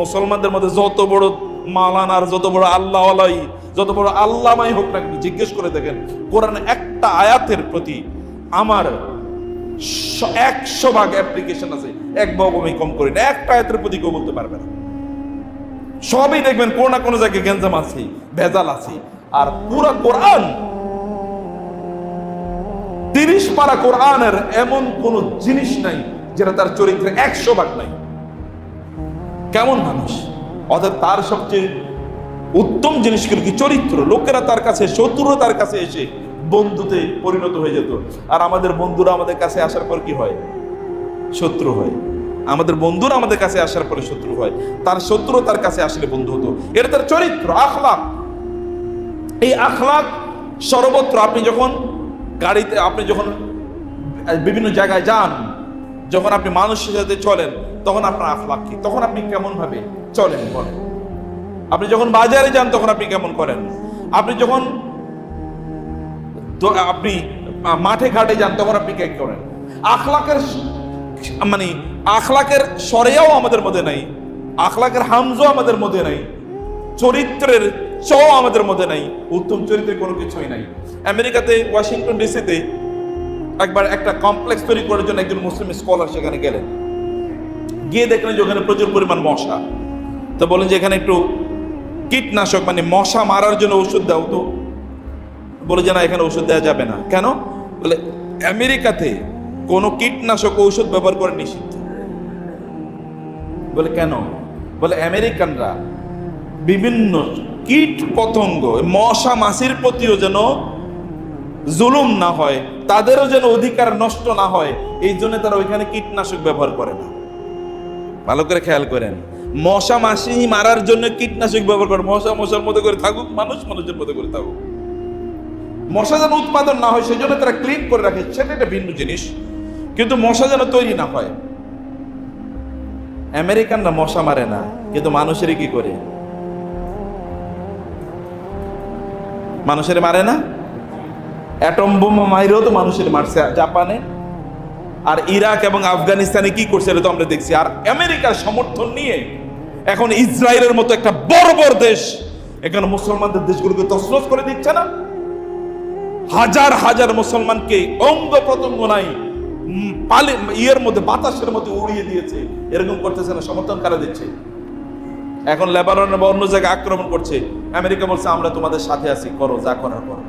মুসলমানদের মধ্যে যত বড় মাওলানার, যত বড় আল্লাহওয়ালাই, যত বড় আল্লামাই হোক না, জিজ্ঞেস করে দেখেন কোরআনের একটা আয়াতের প্রতি আমার 100 ভাগ অ্যাপ্লিকেশন আছে, 1 ভাগ আমি কম করি না। একটা আয়াতের প্রতি কেউ বলতে পারবে না। সবই দেখবেন কোনো না কোনো জায়গায় গেঞ্জাম আছে, ভেজাল আছে। আর পুরা কোরআন 30 পারা কোরআনের এমন কোন জিনিস নাই যেটা তার চরিত্রে 100 ভাগ নাই। কেমন মানুষ! অর্থাৎ তার সবচেয়ে উত্তম জিনিসগুলো কি? চরিত্র। লোকেরা তার কাছে, শত্রুরা তার কাছে এসে বন্ধুতে পরিণত হয়ে যেত, আর আমাদের বন্ধুরা আমাদের কাছে আসার পর কি হয়? শত্রু হয়। আমাদের বন্ধুরা আমাদের কাছে আসার পরে শত্রু হয়, তার শত্রু তার কাছে আসলে বন্ধু হতো। এটা তার চরিত্র, আখলাক। এই আখলাক সর্বত্র। আপনি যখন গাড়িতে, আপনি যখন বিভিন্ন জায়গায় যান, যখন আপনি মানুষের সাথে চলেন, তখন আপনার আখলাক কি? তখন আপনি কেমন ভাবে চলেন বলেন? আপনি যখন বাজারে যান তখন আপনি কেমন করেন? আপনি যখন আপনি মাঠে ঘাটে যান তখন আপনি কি করেন? আখলাকের মানে আখলাকের সরেয়াও আমাদের মধ্যে নাই, আখলাকের হামজও আমাদের মধ্যে নাই, চরিত্রের চও আমাদের মধ্যে নাই, উত্তম চরিত্রের কোনো কিছুই নাই। আমেরিকাতে ওয়াশিংটন ডিসিতে একবার একটা কমপ্লেক্স তৈরি করার জন্য একজন মুসলিম স্কলার সেখানে গেলেন, গিয়ে দেখলেন যে ওখানে প্রচুর পরিমাণ মশা। তো বলেন যে এখানে একটু কীটনাশক মানে মশা মারার জন্য ওষুধ দাও তো। বলে যে না, এখানে ওষুধ দেওয়া যাবে না। কেন? বলে আমেরিকাতে কোনো কীটনাশক ঔষধ ব্যবহার করে নিষিদ্ধ। বলে কেন? বলে আমেরিকানরা বিভিন্ন কীট পতঙ্গ, মশা মাছির প্রতিও যেন জুলুম না হয়, তাদেরও যেন অধিকার নষ্ট না হয়, এই জন্য তারা ওইখানে কীটনাশক ব্যবহার করে না। ভালো করে খেয়াল করেন, মশা মাছি মারার জন্য কীটনাশক ব্যবহার করে, মশা মশার মতো করে থাকুক, মানুষ মানুষের মতো করে থাকুক, মশা যেন উৎপাদন না হয় সেই জন্য তারা ক্লিন করে রাখে, সেটা একটা ভিন্ন জিনিস, কিন্তু মশা যেন তৈরি না হয়। আমেরিকানরা মশা মারে না, কিন্তু মানুষেরই কি করে? মানুষের মারে না? অ্যাটম বোমা মাইরেও তো মানুষের মারছে জাপানে, আর ইরাক এবং আফগানিস্তানে কি করছে এটা তো আমরা দেখছি। আর আমেরিকার সমর্থন নিয়ে এখন ইসরায়েলের মতো একটা বর্বর দেশ এখানে মুসলমানদের দেশগুলোকে তছনছ করে দিচ্ছে না? হাজার হাজার মুসলমানকে অঙ্গ প্রত্যঙ্গ নাই ইয়ের মধ্যে, বাতাসের মধ্যে উড়িয়ে দিয়েছে। এরকম করতেছে না? সমর্থন কারা দিচ্ছে? এখন লেবাননে বা অন্য জায়গায় আক্রমণ করছে, আমেরিকা বলছে আমরা তোমাদের সাথে আছি, করো যা করার করো।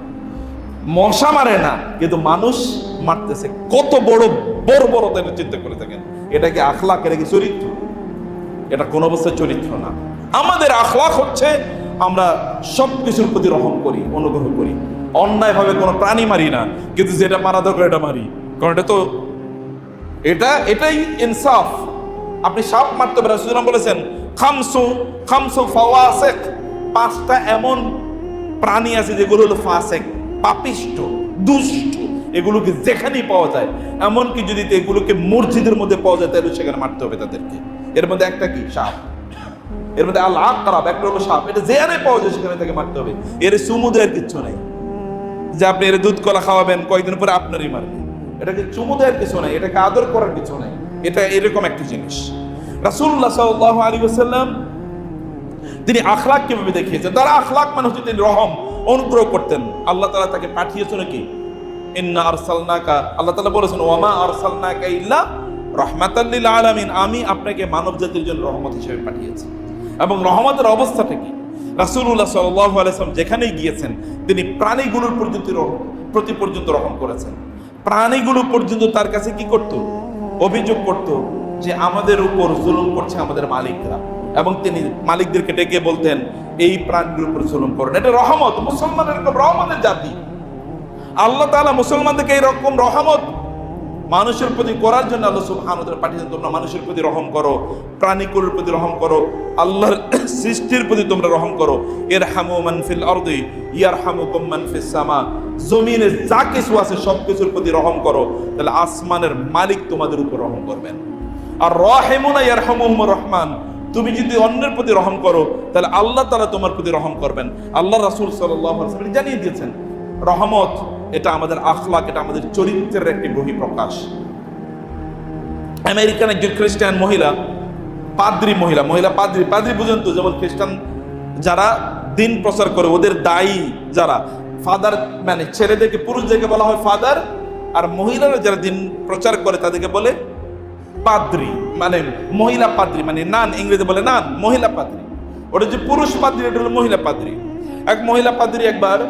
মশা মারে না, কিন্তু মানুষ মারতেছে। কত বড় বর্বরতা চিন্তা করে থাকেন। এটা কি আখলাক? এটা কি চরিত্র? এটা কোন অবস্থায় চরিত্র না। আমাদের আখলাক হচ্ছে আমরা সবকিছুর প্রতি রহম করি, অনুগ্রহ করি, অন্যায় ভাবে কোনো প্রাণী মারি না, কিন্তু যেটা মারা দরকার এটা মারি, কারণ এটা তো এটাই ইনসাফ। আপনি সাপ মারতে পারেন, রাসূলুল্লাহ বলেছেন খামসু ফাওয়াসিক, পাঁচটা এমন প্রাণী আছে যেগুলো হলো ফাসিক, পাপিষ্ট, দুষ্ট, এগুলোকে যেখানেই পাওয়া যায়, এমনকি যদি এগুলোকে মসজিদের মধ্যে পাওয়া যায় তাহলে সেখানে মারতে হবে তাদেরকে। এর মধ্যে একটা কি? সাপ। এর মধ্যে আল আকরাব, একটা হলো সাপ, এটা যেখানে পাওয়া যায় সেখানে তাকে মারতে হবে। এর চুমু দেওয়ার কিচ্ছু নাই যে আপনি এর দুধ কলা খাওয়াবেন, কয়েকদিন পরে আপনারই মারবে। এটাকে চুমু দেওয়ার কিছু নাই, এটাকে আদর করার কিছু নাই। এটা এরকম একটা জিনিস। রাসূলুল্লাহ সাল্লাল্লাহু আলাইহি ওয়াসাল্লাম তিনি আখলাক কিভাবে দেখিয়েছেন? তার আখলাক মানে হচ্ছে তিনি রহম, অনুগ্রহ করতেন। আল্লাহ তাআলা তাকে পাঠিয়েছেন কি? ইন্না আরসালনাকা, আল্লাহ তাআলা বলেছেন ওয়ামা আরসালনাকা ইল্লা রাহমাতাল লিল আলামিন, আমি আপনাকে মানব জাতির জন্য রহমত হিসেবে পাঠিয়েছি। এবং রহমতের অবস্থাটা কি? রাসূলুল্লাহ সাল্লাল্লাহু আলাইহি ওয়াসাল্লাম যেখানেই গিয়েছেন তিনি প্রাণীগুলোর প্রতি পর্যন্ত রহম করেছেন। প্রাণীগুলো পর্যন্ত তার কাছে কি করত? অভিযোগ করত যে আমাদের উপর জুলুম করছে আমাদের মালিকরা, এবং তিনি মালিকদেরকে ডেকে বলতেন এই প্রাণীগুলোর উপর জুলুম করেন। এটা রহমত। মুসলমানের এরকম রহমতের জাতি। আল্লাহ তাআলা মুসলমানদেরকে এইরকম রহমত মানুষের প্রতি করার জন্য আল্লাহ সুবহানাহু ওয়া তাআলা পাঠিয়েছেন। তোমরা মানুষের প্রতি রহম করো, প্রাণীকুলের প্রতি রহম করো, আল্লাহর সৃষ্টির প্রতি তোমরা রহম করো। ইরহামু মান ফিল আরদি ইয়ারহামুকুম মান ফিস সামা, জমিনে যা কিছু আছে সবকিছুর প্রতি রহম করো, তাহলে আসমানের মালিক তোমাদের উপর রহম করবেন। আর রাহিমুনা ইয়ারহামুহুমুর রহমান, তুমি যদি অন্যের প্রতি রহম করো তাহলে আল্লাহ তাআলা তোমার প্রতি রহম করবেন। আল্লাহ রাসূল সাল্লাল্লাহু আলাইহি ওয়াসাল্লাম জানিয়ে দিয়েছেন রহমত এটা আমাদের আখলাক, এটা আমাদের চরিত্রের একটি বহিঃপ্রকাশ। আমেরিকান একজন খ্রিস্টান মহিলা, পাদ্রী পর্যন্ত, যেমন খ্রিস্টান যারা দিন প্রচার করে ওদের দায়ী যারা ফাদার, মানে ছেলেদেরকে পুরুষদেরকে বলা হয় ফাদার, আর মহিলারা যারা দিন প্রচার করে তাদেরকে বলে পাদ্রী, মানে মহিলা পাদ্রী, মানে নান, ইংরেজি বলে নান, মহিলা পাদ্রী। ওটা যে পুরুষ পাদ্রী, এটা হলো মহিলা পাদ্রী। এক মহিলা পাদ্রী একবার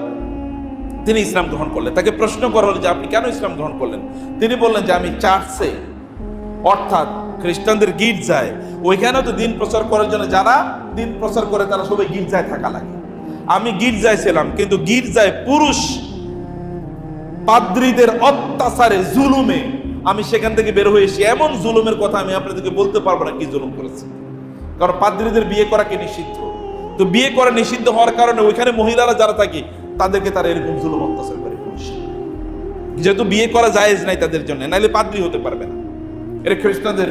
তিনি ইসলাম গ্রহণ করলেন। তাকে প্রশ্ন করা হলো যে আপনি কেন ইসলাম গ্রহণ করলেন? তিনি বললেন যে আমি চার্চে, অর্থাৎ খ্রিস্টানদের গির্জায়, ওইখানেও তো দিন প্রচার করার জন্য যারা দিন প্রচার করে তারা সবাই গির্জায় থাকা লাগে। আমি গির্জায় ছিলাম, কিন্তু গির্জায় পুরুষ পাদ্রীদের অত্যাচারে, জুলুমে আমি সেখান থেকে বের হয়ে এসে এমন জুলুমের কথা আমি আপনাদেরকে বলতে পারবো না কি জুলুম করেছে। কারণ পাদ্রীদের বিয়ে করা কি নিষিদ্ধ, তো বিয়ে করা নিষিদ্ধ হওয়ার কারণে ওইখানে মহিলারা যারা থাকে তাদেরকে তারা এরকম জুলুম অত্যাচার করে পুরুষ, যেহেতু বিয়ে করা জায়েজ নাই তাদের জন্য, নাইলে পাদ্রী হতে পারবে না। এটা খ্রিস্টানদের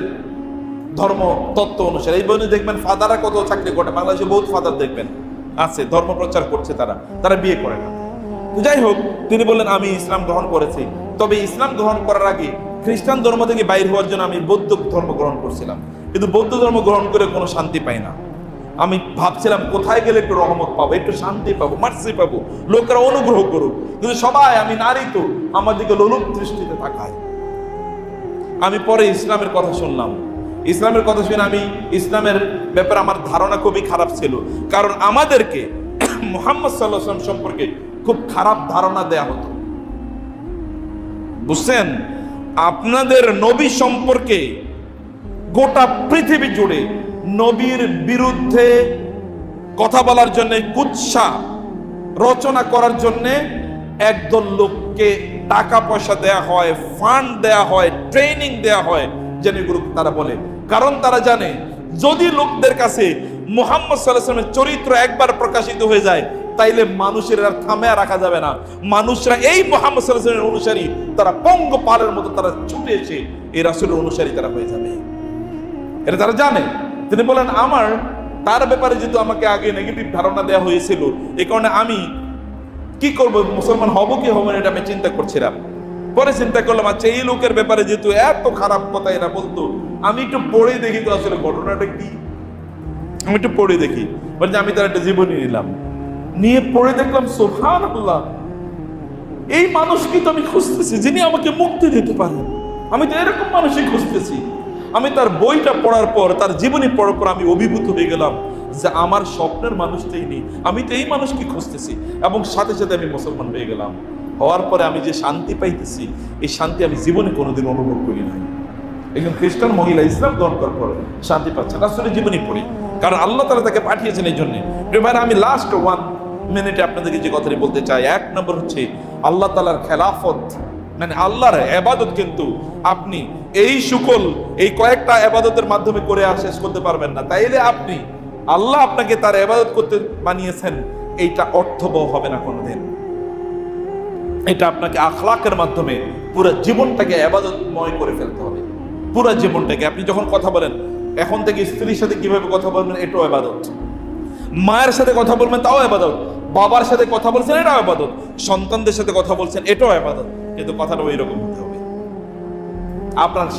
ধর্ম তত্ত্ব অনুসারে। এই বইতে দেখবেন ফাদাররা কত চাকরি করে, বাংলাদেশে বহুত ফাদার দেখবেন আছে, ধর্ম প্রচার করছে, তারা বিয়ে করে না। যাই হোক, তিনি বললেন আমি ইসলাম গ্রহণ করেছি, তবে ইসলাম গ্রহণ করার আগে খ্রিস্টান ধর্ম থেকে বাইর হওয়ার জন্য আমি বৌদ্ধ ধর্ম গ্রহণ করছিলাম, কিন্তু বৌদ্ধ ধর্ম গ্রহণ করে কোনো শান্তি পাই না। আমি ভাবছিলাম কোথায় গেলে একটু রহমত পাবো, একটু শান্তি পাবো, মার্সি পাবো, লোকেরা অনুগ্রহ করুক, কিন্তু সবাই, আমি নারী তো, আমার দিকে লোলুপ দৃষ্টিতে তাকায়। আমি পরে ইসলামের কথা শুনলাম। ইসলামের কথা শুনে আমি ইসলামের ব্যাপারে আমার ধারণা খুবই খারাপ ছিল, কারণ আমাদেরকে মুহাম্মদ সাল্লাল্লাহু আলাইহি ওয়াসাল্লাম সম্পর্কে খুব খারাপ ধারণা দেয়া হতো, বুঝছেন? আপনাদের নবী সম্পর্কে গোটা পৃথিবী জুড়ে নবীর বিরুদ্ধে কথা বলার জন্য, কুৎসা রচনা করার জন্য একদল লোককে টাকা পয়সা দেয়া হয়, ফান্ড দেয়া হয়, ট্রেনিং দেয়া হয়, যেন এগুলো তারা বলে। কারণ তারা জানে যদি লোকদের কাছে মুহাম্মদ সাল্লাল্লাহু আলাইহি ওয়াসাল্লামের চরিত্র একবার প্রকাশিত হয়ে যায়, তাইলে মানুষের আর থামে রাখা যাবে না। মানুষরা এই মুহাম্মদ সাল্লাল্লাহু আলাইহি ওয়াসাল্লামের অনুসারী, তারা পঙ্গপালের মতো তারা ছুটে এসে এই রাসূলের অনুসারী তারা হয়ে যাবে। এটা তারা জানে। তিনি বলেন, আমার তার ব্যাপারে যেহেতু আমাকে আগে নেগেটিভ ধারণা দেওয়া হয়েছিল, এই কারণে আমি কি করব, মুসলমান হব কি হব না, এটা আমি চিন্তা করছিলাম। পরে চিন্তা করলাম, আচ্ছা এই লোকের ব্যাপারে যেহেতু এত খারাপ কথা এরা বলতো, আমি একটু পড়ে দেখি তো আসলে ঘটনাটা কি। আমি একটু পড়ে দেখি, বলছে আমি তার একটা জীবনী নিলাম, নিয়ে পড়ে দেখলাম সুবহানাল্লাহ, এই মানুষকে তো আমি খুঁজতেছি যিনি আমাকে মুক্তি দিতে পারেন। আমি তো এরকম মানুষই খুঁজতেছি। আমি তার বইটা পড়ার পর, তার জীবনী পড়ার পর আমি অভিভূত হয়ে গেলাম যে আমার স্বপ্নের মানুষটাই নেই, আমি তো এই মানুষকে খুঁজতেছি। এবং সাথে সাথে আমি মুসলমান হয়ে গেলাম। হওয়ার পরে আমি যে শান্তি পাইতেছি, এই শান্তি আমি জীবনে কোনোদিন অনুভব করি নাই। একজন খ্রিস্টান মহিলা ইসলাম গ্রহণ করার পর শান্তি পাচ্ছে, রাসূলের জীবনী পড়ি, কারণ আল্লাহ তাআলা তাকে পাঠিয়েছেন এই জন্য। আমি লাস্ট 1 মিনিটে আপনাদেরকে যে কথাটি বলতে চাই, 1 নম্বর হচ্ছে আল্লাহ তাআলার খেলাফত, মানে আল্লাহর ইবাদত কিন্তু আপনি এই সকল এই কয়েকটা ইবাদতের মাধ্যমে করে শেষ করতে পারবেন না। তাইলে আপনি, আল্লাহ আপনাকে তার ইবাদত করতে বানিয়েছেন, এইটা অর্থবহ হবে না কোনোদিন। এটা আপনাকে আখলাকের মাধ্যমে পুরো জীবনটাকে ইবাদতময় করে ফেলতে হবে। পুরো জীবনটাকে, আপনি যখন কথা বলেন, এখন থেকে স্ত্রীর সাথে কিভাবে কথা বলবেন, এটাও ইবাদত। মায়ের সাথে কথা বলবেন, তাও ইবাদত। বাবার সাথে কথা বলছেন, এটাও ইবাদত। সন্তানদের সাথে কথা বলছেন, এটাও ইবাদত। কিন্তু কথাটা ওই রকম হতে হবে। আপনার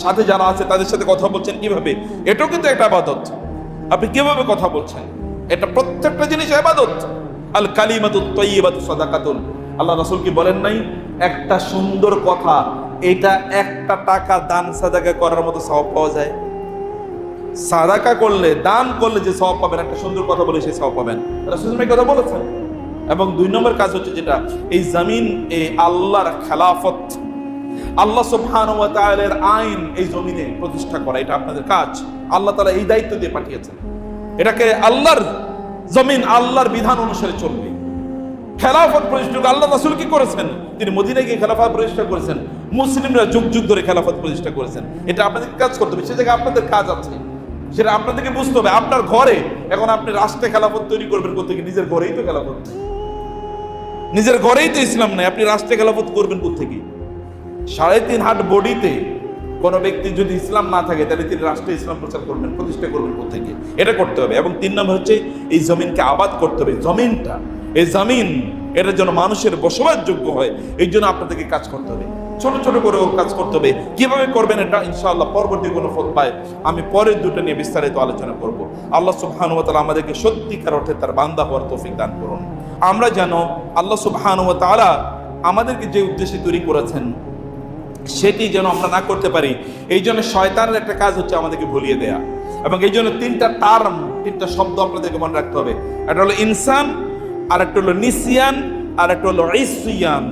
সাথে যারা আছে তাদের সাথে কথা বলছেন কিভাবে, এটাও কিন্তু একটা ইবাদত। আপনি কিভাবে কথা বলছেন, এটা প্রত্যেকটা জিনিস ইবাদত। আল কালিমাতুত তাইয়্যিবাতু সাদাকাতুন। আল্লাহ রাসূল কি বলেন নাই, একটা সুন্দর কথা, এটা 1 টাকা দান সাদাকা করার মতো সওয়াব পাওয়া যায়। সাদাকা করলে, দান করলে যে সওয়াব পাবেন, একটা সুন্দর কথা বলে সেই সওয়াব পাবেন। রাসূল এই কথা বলেছেন। এবং 2 নম্বর কাজ হচ্ছে যেটা, এই জমিন, এই আল্লাহর খেলাফত, আল্লাহ সুবহানাহু ওয়া তাআলার আইন এই জমিনে প্রতিষ্ঠা করা, এটা আপনাদের কাজ। আল্লাহ তাআলা এই দায়িত্ব দিয়ে পাঠিয়েছেন। এটাকে আল্লাহর জমিন, আল্লাহর বিধান অনুসারে চলবে। খেলাফত প্রতিষ্ঠা আল্লাহ রাসূল কি করেছেন, তিনি মদিনায় গিয়ে খেলাফত প্রতিষ্ঠা করেছেন। মুসলিমরা যুগ যুগ ধরে খেলাফত প্রতিষ্ঠা করেছেন। এটা আপনাদের কাজ করতে হবে, সে জায়গায় আপনাদের কাজ আছে, সেটা আপনাদেরকে বুঝতে হবে। আপনার ঘরে এখন আপনি রাষ্ট্রে খেলাফত তৈরি করবেন কোথেকে? নিজের ঘরেই তো খেলাফত, নিজের ঘরেই তো ইসলাম নাই, আপনি রাষ্ট্রে খেলাফত করবেন কোথেকে? 3.5 হাত বডিতে কোন ব্যক্তি যদি ইসলাম না থাকে, তাহলে তিনি রাষ্ট্রে ইসলাম প্রচার করবেন, প্রতিষ্ঠা করবেন কোথেকে? এটা করতে হবে। এবং 3 নম্বর হচ্ছে এই জমিনকে আবাদ করতে হবে। জমিনটা, এই জমিন, এটার জন্য মানুষের বসবাসযোগ্য হয়, এই জন্য আপনাদেরকে কাজ করতে হবে। ছোট ছোট করে কাজ করতে হবে। কিভাবে করবেন এটা ইনশাআল্লাহ পরবর্তী কোনো খুতবায় আমি পরের 2টা নিয়ে বিস্তারিত আলোচনা করব। আল্লাহ সুবহানাহু ওয়া তাআলা আমাদেরকে সত্যিকার অর্থে তার বান্দা হওয়ার তৌফিক দান করুন। আমরা যেন আল্লাহ সুবহানাহু ওয়া তাআলা আমাদেরকে যে উদ্দেশ্যে তৈরি করেছেন সেটি যেন আমরা না করতে পারি, এই জন্য শয়তানের একটা কাজ হচ্ছে আমাদেরকে ভুলিয়ে দেয়া। এবং এই জন্য 3টা টার্ম, 3টা শব্দ আপনাদেরকে মনে রাখতে হবে। একটা হলো ইনসান, আর একটা হলো নিসিয়ান, আর একটা হলো ইসিয়ান।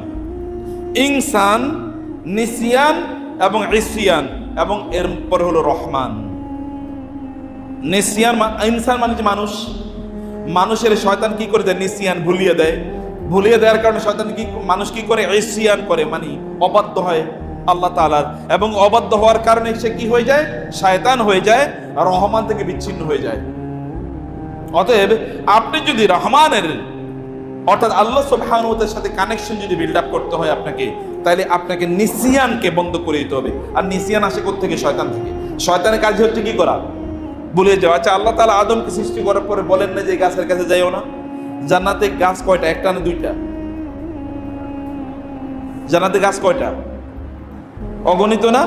ইনসান, নিসিয়ান এবং ইসিয়ান, এবং এরপর হলো রহমান। নিসিয়ান, ইনসান মানে যে মানুষ, মানুষের শয়তান কি করে দেয়? নিসিয়ান, ভুলিয়ে দেয়। ভুলিয়ে দেওয়ার কারণে শয়তান কি, মানুষ কি করে? ইসিয়ান করে, মানে অবাধ্য হয় আল্লাহ তাআলার। এবং অবাধ্য হওয়ার কারণে সে কি হয়ে যায়? শয়তান হয়ে যায়, আর রহমান থেকে বিচ্ছিন্ন হয়ে যায়। অতএব আপনি যদি রহমানের, অর্থাৎ আল্লাহ সুবহানাহু ওয়া তাআলার সাথে কানেকশন যদি বিল্ড আপ করতে হয় আপনাকে, তাহলে আপনাকে নিসিয়ানকে বন্ধ করে দিতে হবে। আর নিসিয়ান আসে কোত্থেকে? শয়তান থেকে। শয়তানের কাজ হচ্ছে কি করা? ভুলে যাওয়া। আচ্ছা, আল্লাহ তাআলা আদমকে সৃষ্টি করার পরে বলেন না যে গাছের কাছে যাইও না? জান্নাতে গাছ কয়টা? 1টা না 2টা? জান্নাতে গাছ কয়টা? অগণিত না?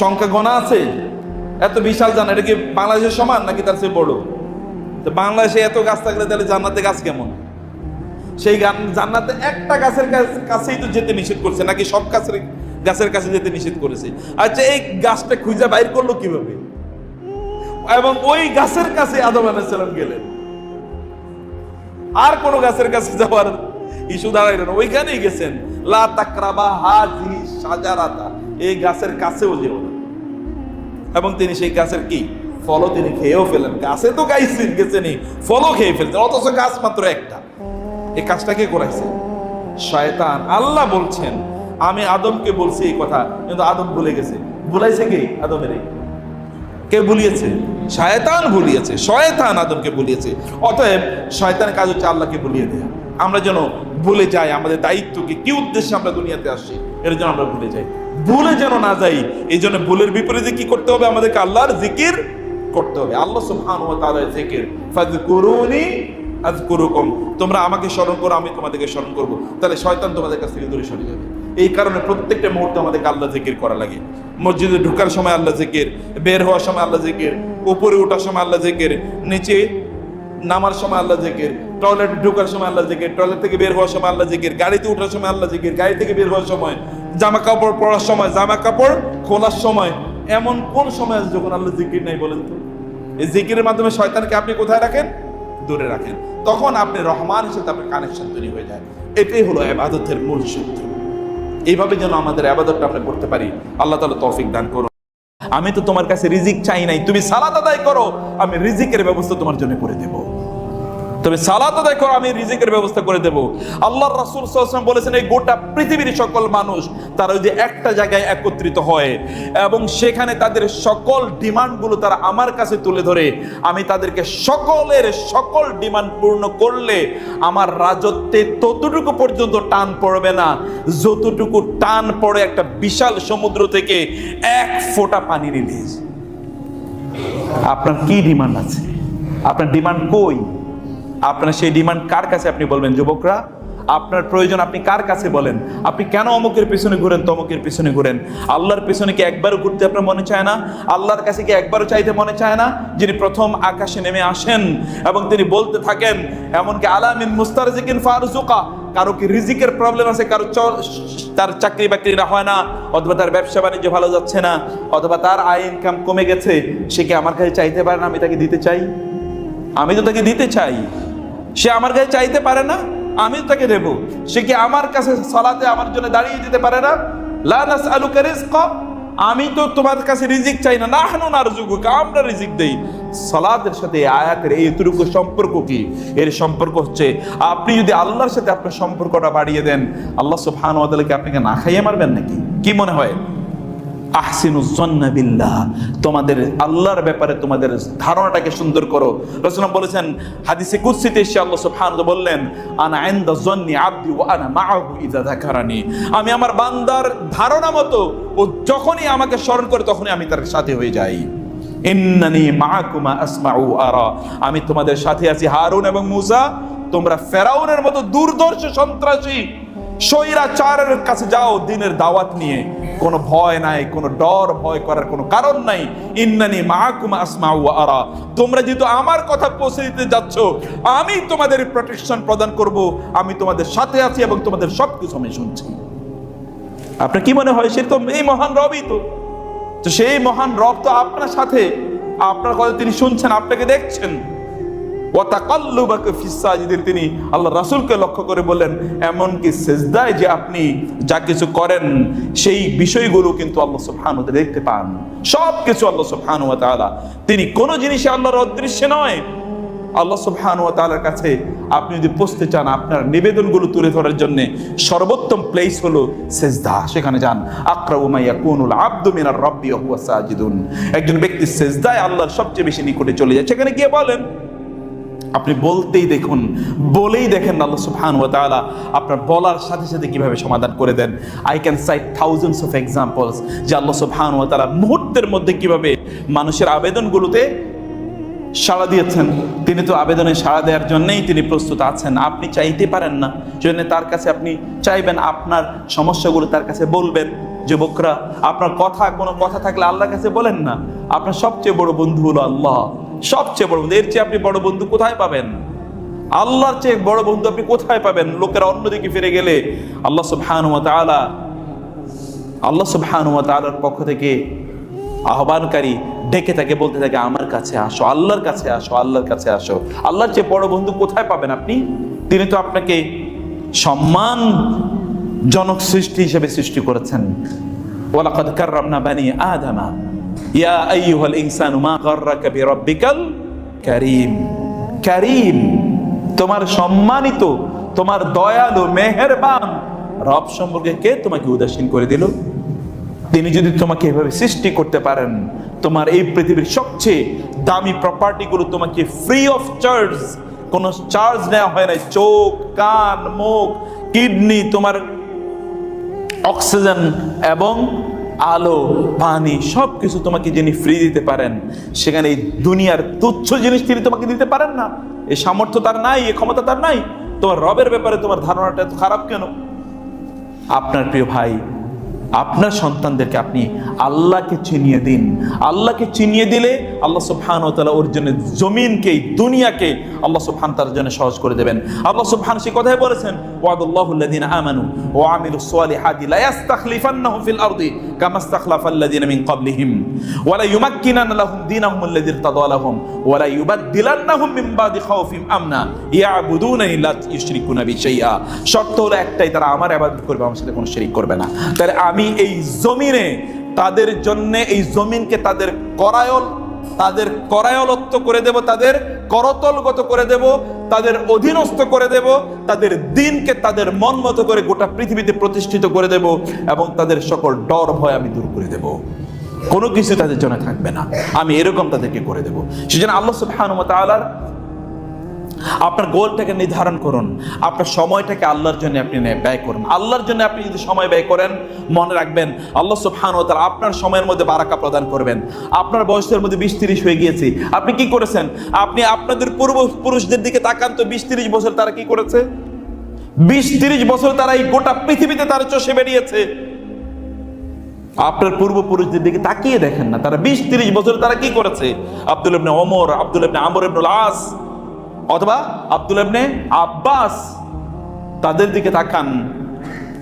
সংখ্যা গণা আছে? এত বিশাল জান্নাত, এটা কি বাংলাদেশের সমান নাকি তার চেয়ে বড়? তো বাংলাদেশে এত গাছ থাকলে তাহলে জান্নাতে গাছ কেমন? সেই জান্নাতে একটা গাছের কাছেই তো যেতে নিষেধ করছে, নাকি সব গাছের কাছে যেতে নিষেধ করেছে? আচ্ছা, এই গাছটা খুঁজে বাইর করলো কিভাবে? এবং ওই গাছের কাছে আদম আলাইহিস সালাম গেলেন, আর কোন গাছের কাছে যাওয়ার ইস্যু দাঁড়াইলেন, ওইখানেই গেছেন। লা তাকরাবা হাযিহি শাজারাতা, এই গাছের কাছেও যেও না। এবং তিনি সেই গাছের কি ফলও তিনি খেয়েও ফেলেন। গাছে তো গাইছেন, গেছেনই, ফলও খেয়ে ফেলছেন, অথচ গাছ মাত্র একটা। এই কাজটা কে করাইছে? শয়তান। আল্লাহ বলছেন আমি আদমকে বলছি এই কথা, কিন্তু আদম ভুলে গেছে। ভুলাইছে কে? আদমের। কে ভুলিয়েছে? শয়তান ভুলিয়েছে। শয়তান আদমকে ভুলিয়েছে। অতএব শয়তানের কাজ হচ্ছে আল্লাহকে ভুলিয়ে দেয়া। আমরা যেন ভুলে যাই আমাদের দায়িত্বকে, কি উদ্দেশ্যে আমরা দুনিয়াতে আসছি, এর জন্য আমরা ভুলে যাই। ভুলে যেন না যাই, এই জন্য ভুলের বিপরীতে কি করতে হবে? আমাদেরকে আল্লাহর জিকির করতে হবে। আল্লাহ সুবহানাহু ওয়া তাআলার জিকির, ফাযকুরুনি আযকুরুকুম, তোমরা আমাকে স্মরণ করো, আমি তোমাদেরকে স্মরণ করব। তাহলে শয়তান তোমাদের কাছ থেকে দূরে সরে যাবে। এই কারণে প্রত্যেকটা মুহূর্তে আমাদেরকে আল্লাহ জিকির করা লাগে। মসজিদে ঢোকার সময় আল্লাহ জিকির, বের হওয়ার সময় আল্লাহ জিকির, উপরে ওঠার সময় আল্লাহ জিকির, নিচে নামার সময় আল্লাহ জিকির, টয়লেটে ঢোকার সময় আল্লাহ জিকির, টয়লেট থেকে বের হওয়ার সময় আল্লাহ জিকির, গাড়িতে ওঠার সময় আল্লাহ জিকির, গাড়ি থেকে বের হওয়ার সময়, জামা কাপড় পরার সময়, জামা কাপড় খোলার সময়। এমন কোন সময় আছে যখন আল্লাহ জিকির নাই বলেন তো? এই জিকিরের মাধ্যমে শয়তানকে আপনি কোথায় রাখেন? দূরে রাখেন। তখন আপনি রহমানের সাথে আপনার কানেকশন তৈরি হয়ে যায়। এটাই হলো ইবাদতের মূল সূত্র। এইভাবে যেন আমাদের ইবাদতটা আমরা করতে পারি, আল্লাহ তাআলা তৌফিক দান করুন। আমি তো তোমার কাছে রিজিক চাই নাই, তুমি সালাত আদায় করো, আমি রিজিকের ব্যবস্থা তোমার জন্য করে দেব। তুমি সালাত আদায় করো, আমি রিজিকের ব্যবস্থা করে দেব। আল্লাহর রাসূল সাল্লাল্লাহু আলাইহি ওয়াসাল্লাম বলেছেন, এই গোটা পৃথিবীর সকল মানুষ তারা যদি একটা জায়গায় একত্রিত হয় এবং সেখানে তাদের সকল ডিমান্ডগুলো তারা আমার কাছে তুলে ধরে, আমি তাদেরকে সকলের সকল ডিমান্ড পূর্ণ করলে আমার রাজত্বে ততটুকু পর্যন্ত টান পড়বে না যতটুকু টান পড়ে একটা বিশাল সমুদ্র থেকে এক ফোঁটা পানি নিলে। আপনার কি ডিমান্ড আছে? আপনার ডিমান্ড কই? আপনার সেই ডিমান্ড কার কাছে আপনি বলবেন? যুবকরা, আপনার প্রয়োজন আপনি কার কাছে বলেন? আপনি কেন অমুকের পিছনে ঘুরেন, তমুকের পিছনে ঘুরেন? আল্লাহর পিছনে কি একবারও ঘুরতে আপনার মনে চায় না? আল্লাহর কাছে কি একবারও চাইতে মনে চায় না? যিনি প্রথম আকাশে নেমে আসেন এবং তিনি বলতে থাকেন, এমনকি আলামিন মুস্তারজিকিন ফারজুকা, কারো কি রিজিকের প্রবলেম আছে, কারো তার চাকরি বাকরি না হয় না, অথবা তার ব্যবসা বাণিজ্য ভালো যাচ্ছে না, অথবা তার আয় ইনকাম কমে গেছে, সে কি আমার কাছে চাইতে পারে না আমি তাকে দিতে চাই? আমি তো তাকে দিতে চাই। সে আমার কাছে চাইতে পারে না, আমি তাকে দেব। সে কি আমার কাছে সালাতে আমার জন্য দাঁড়িয়ে দিতে পারে না? লা নাসআলুকা রিজকা, আমি তো তোমার কাছে রিজিক চাই না, নাহনু নারযুকুকা, আমরা রিজিক দেই। সালাতের সাথে আয়াতের এইটুকু সম্পর্ক কি? এর সম্পর্ক হচ্ছে আপনি যদি আল্লাহর সাথে আপনার সম্পর্কটা বাড়িয়ে দেন, আল্লাহ সুবহানাহু ওয়া তাআলা কি আপনাকে না খাইয়ে মারবেন নাকি? কি মনে হয়? আহসিনুজ জন্না বিল্লাহ, তোমাদের আল্লাহর ব্যাপারে তোমাদের ধারণাটাকে সুন্দর করো। রাসূল বলেছেন, হাদিসে কুদসিতে এসে আল্লাহ সুবহানাহু ওয়া তাআলা বললেন, আনা ইনদা জন্নি আবদি ওয়া আনা মাআহু ইযা যাকারানি, আমি আমার বান্দার ধারণা মতো ও যখনই আমাকে স্মরণ করে তখনই আমি তার সাথে হয়ে যাই। ইন্নানি মাআকুমা আসমাউ আরা, আমি তোমাদের সাথে আছি হারুন এবং মূসা। তোমরা ফেরাউনের মতো দুর্ধর্ষ সন্ত্রাসী স্বৈরাচারের কাছে যাও দ্বীনের দাওয়াত নিয়ে, কোনো ভয় নাই, কোনো ডর ভয় করার কোনো কারণ নাই। ইন্নানি মাআকুম আসমাউ ওয়া আরা, তোমরা যেহেতু আমার কথা পৌঁছে দিতে যাচ্ছ, আমি তোমাদের প্রোটেকশন প্রদান করব, আমি তোমাদের সাথে আছি এবং তোমাদের সবকিছু আমি শুনছি। আপনার কি মনে হয়? সে তো এই মহান রবই তো সেই মহান রব তো আপনার সাথে, আপনার কথা তিনি শুনছেন, আপনাকে দেখছেন। ওয়া তাকাল্লুবাকা ফিস সাজিদিন, তিনি আল্লাহ রাসূলকে লক্ষ্য করে বললেন, এমনকি সিজদায় যে আপনি যা কিছু করেন সেই বিষয়গুলো কিন্তু আল্লাহ সুবহানাহু ওয়া তাআলা দেখতে পান। সব কিছু আল্লাহ সুবহানাহু ওয়া তাআলা, তিনি কোনো জিনিসই আল্লাহর অদৃশ্যে নয়। আল্লাহ সুবহানাহু ওয়া তাআলার কাছে আপনি যদি পৌঁছতে চান, আপনার নিবেদনগুলো তুলে ধরার জন্য সর্বোত্তম প্লেস হলো সিজদা, সেখানে যান। আকরাবু মা ইয়াকুনুল আবদু মিনার রাব্বি ওয়া হুয়া সাজিদুন, একজন ব্যক্তি সিজদায় আল্লাহর সবচেয়ে বেশি নিকটে চলে যায়, সেখানে গিয়ে বলেন, আপনি বলতেই দেখুন, বলেই দেখেন আল্লাহ সুবহানাহু ওয়া তাআলা আপনার বলার সাথে সাথে কিভাবে সমাধান করে দেন। I can cite thousands of examples যে আল্লাহ সুবহানাহু ওয়া তাআলা মুহূর্তের মধ্যে কিভাবে মানুষের আবেদনগুলোতে সাড়া দিয়েছেন, তিনি তো আবেদনে সাড়া দেওয়ার জন্যই তিনি প্রস্তুত আছেন। আপনি চাইতে পারেন না, সেজন্য তার কাছে আপনি চাইবেন, আপনার সমস্যাগুলো তার কাছে বলবেন। যুবকরা, আপনার কোনো কথা থাকলে আল্লাহর কাছে বলেন না। আপনার সবচেয়ে বড় বন্ধু হলো আল্লাহ, সবচেয়ে বড় বন্ধু। এর চেয়ে আপনি বড় বন্ধু কোথায় পাবেন? আল্লাহর চেয়ে বড় বন্ধু আপনি কোথায় পাবেন? লোকেরা অন্যদিকে ফিরে গেলে আল্লাহ সুবহানাহু ওয়া তাআলার পক্ষ থেকে আহ্বানকারী ডেকে তাকে বলতে থাকে, আমার কাছে আসো, আল্লাহর কাছে আসো, আল্লাহর কাছে আসো। আল্লাহর চেয়ে বড় বন্ধু কোথায় পাবেন আপনি? তিনি তো আপনাকে সম্মানজনক সৃষ্টি হিসেবে সৃষ্টি করেছেন। ওয়ালাকাদ কাররামনা বানি আদামা ইয়া আইয়ুহাল ইনসানু মা গাররাকা বিরাব্বিকাল কারীম। কারীম, তোমার সম্মানিত, তোমার দয়ালু মেহেরবান রব সম্পর্কে কে তোমাকে উদাসীন করে দিল? তিনি যদি তোমাকে এভাবে সৃষ্টি করতে পারেন, তোমার এই পৃথিবীর সবচেয়ে দামি প্রপার্টিগুলো তোমাকে ফ্রি অফ চার্জ, কোনো চার্জ নেওয়া হয় না, চোখ, কান, মুখ, কিডনি, তোমার অক্সিজেন এবং আলো, পানি, সবকিছু তোমাকে যিনি ফ্রি দিতে পারেন, সেখানে এই দুনিয়ার তুচ্ছ জিনিস তিনি তোমাকে দিতে পারেন না? এই সামর্থ্য তার নাই, এই ক্ষমতা তার নাই? তোমার রবের ব্যাপারে তোমার ধারণাটা এত খারাপ কেন? আপনার প্রিয় ভাই, আপনার সন্তানদেরকে আপনি আল্লাহকে চিনিয়ে দিন। আল্লাহকে চিনিয়ে দিলে আল্লাহ সুবহানাহু ওয়া তাআলা ওর জন্য জমিনকে, দুনিয়াকে আল্লাহ সুবহানাহু তাআলার জন্য সহজ করে দেবেন। আল্লাহ সুবহানাহু সেই কথাই বলেছেন, ওয়াদাল্লাহুল্লাযিনা আমানু ওয়া আমিলুস সালিহাতি লা ইস্তাখলিফান্নাহুম ফিল আরদি কামা ইস্তাখলাফাল্লাযিনা মিন ক্বাবলিহিম ওয়া লা ইউমাক্কিনান্না লাহুম দীনাহুম আল্লাযী ইরতাদা লাহুম ওয়া লা ইউবাদদিলান্নাহুম মিন বাদি খাউফিহিম আমনা ইয়াবুদুনানি লা ইউশরিকুনা বি শাইআ। শর্ত হলো একটাই, তারা আমার ইবাদত করবে, আমার সাথে কোনো শিরক করবে না। তাহলে আমি এই জমিনে তাদের জন্য, এই জমিনকে তাদের করায়লত্ব করে দেব, তাদের করতলগত করে দেব, তাদের অধীনস্থ করে দেব, তাদের দিনকে তাদের মন মতো করে গোটা পৃথিবীতে প্রতিষ্ঠিত করে দেব, এবং তাদের সকল ডর ভয় আমি দূর করে দেব। কোনো কিছু তাদের জন্য থাকবে না, আমি এরকম তাদেরকে করে দেব। সেজন্য আল্লাহ সুবহানাহু ওয়া তাআলার আপনার গোলটাকে নির্ধারণ করুন, আপনার সময়টাকে আল্লাহর জন্য আপনি ব্যয় করুন। আল্লাহর জন্য আপনি যদি সময় ব্যয় করেন, মনে রাখবেন আল্লাহ সুবহানাহু ওয়া তাআলা আপনার সময়ের মধ্যে বারাকা প্রদান করবেন। আপনার বয়সের মধ্যে 20-30 হয়ে গিয়েছে, আপনি কি করেছেন? আপনি আপনাদের পূর্বপুরুষদের দিকে তাকান তো, 20-30 বছর তারা কি করেছে? 20-30 বছর তারা এই গোটা পৃথিবীতে তারা চষে বেরিয়েছে। আপনার পূর্বপুরুষদের দিকে তাকিয়ে দেখেন না, তারা 20-30 বছর তারা কি করেছে? আব্দুল্লাহ ইবনে ওমর, আব্দুল্লাহ ইবনে আমর ইবনুল আস অথবা আব্দুল্লাহ ইবনে আব্বাস, তাদের দিকে তাকান,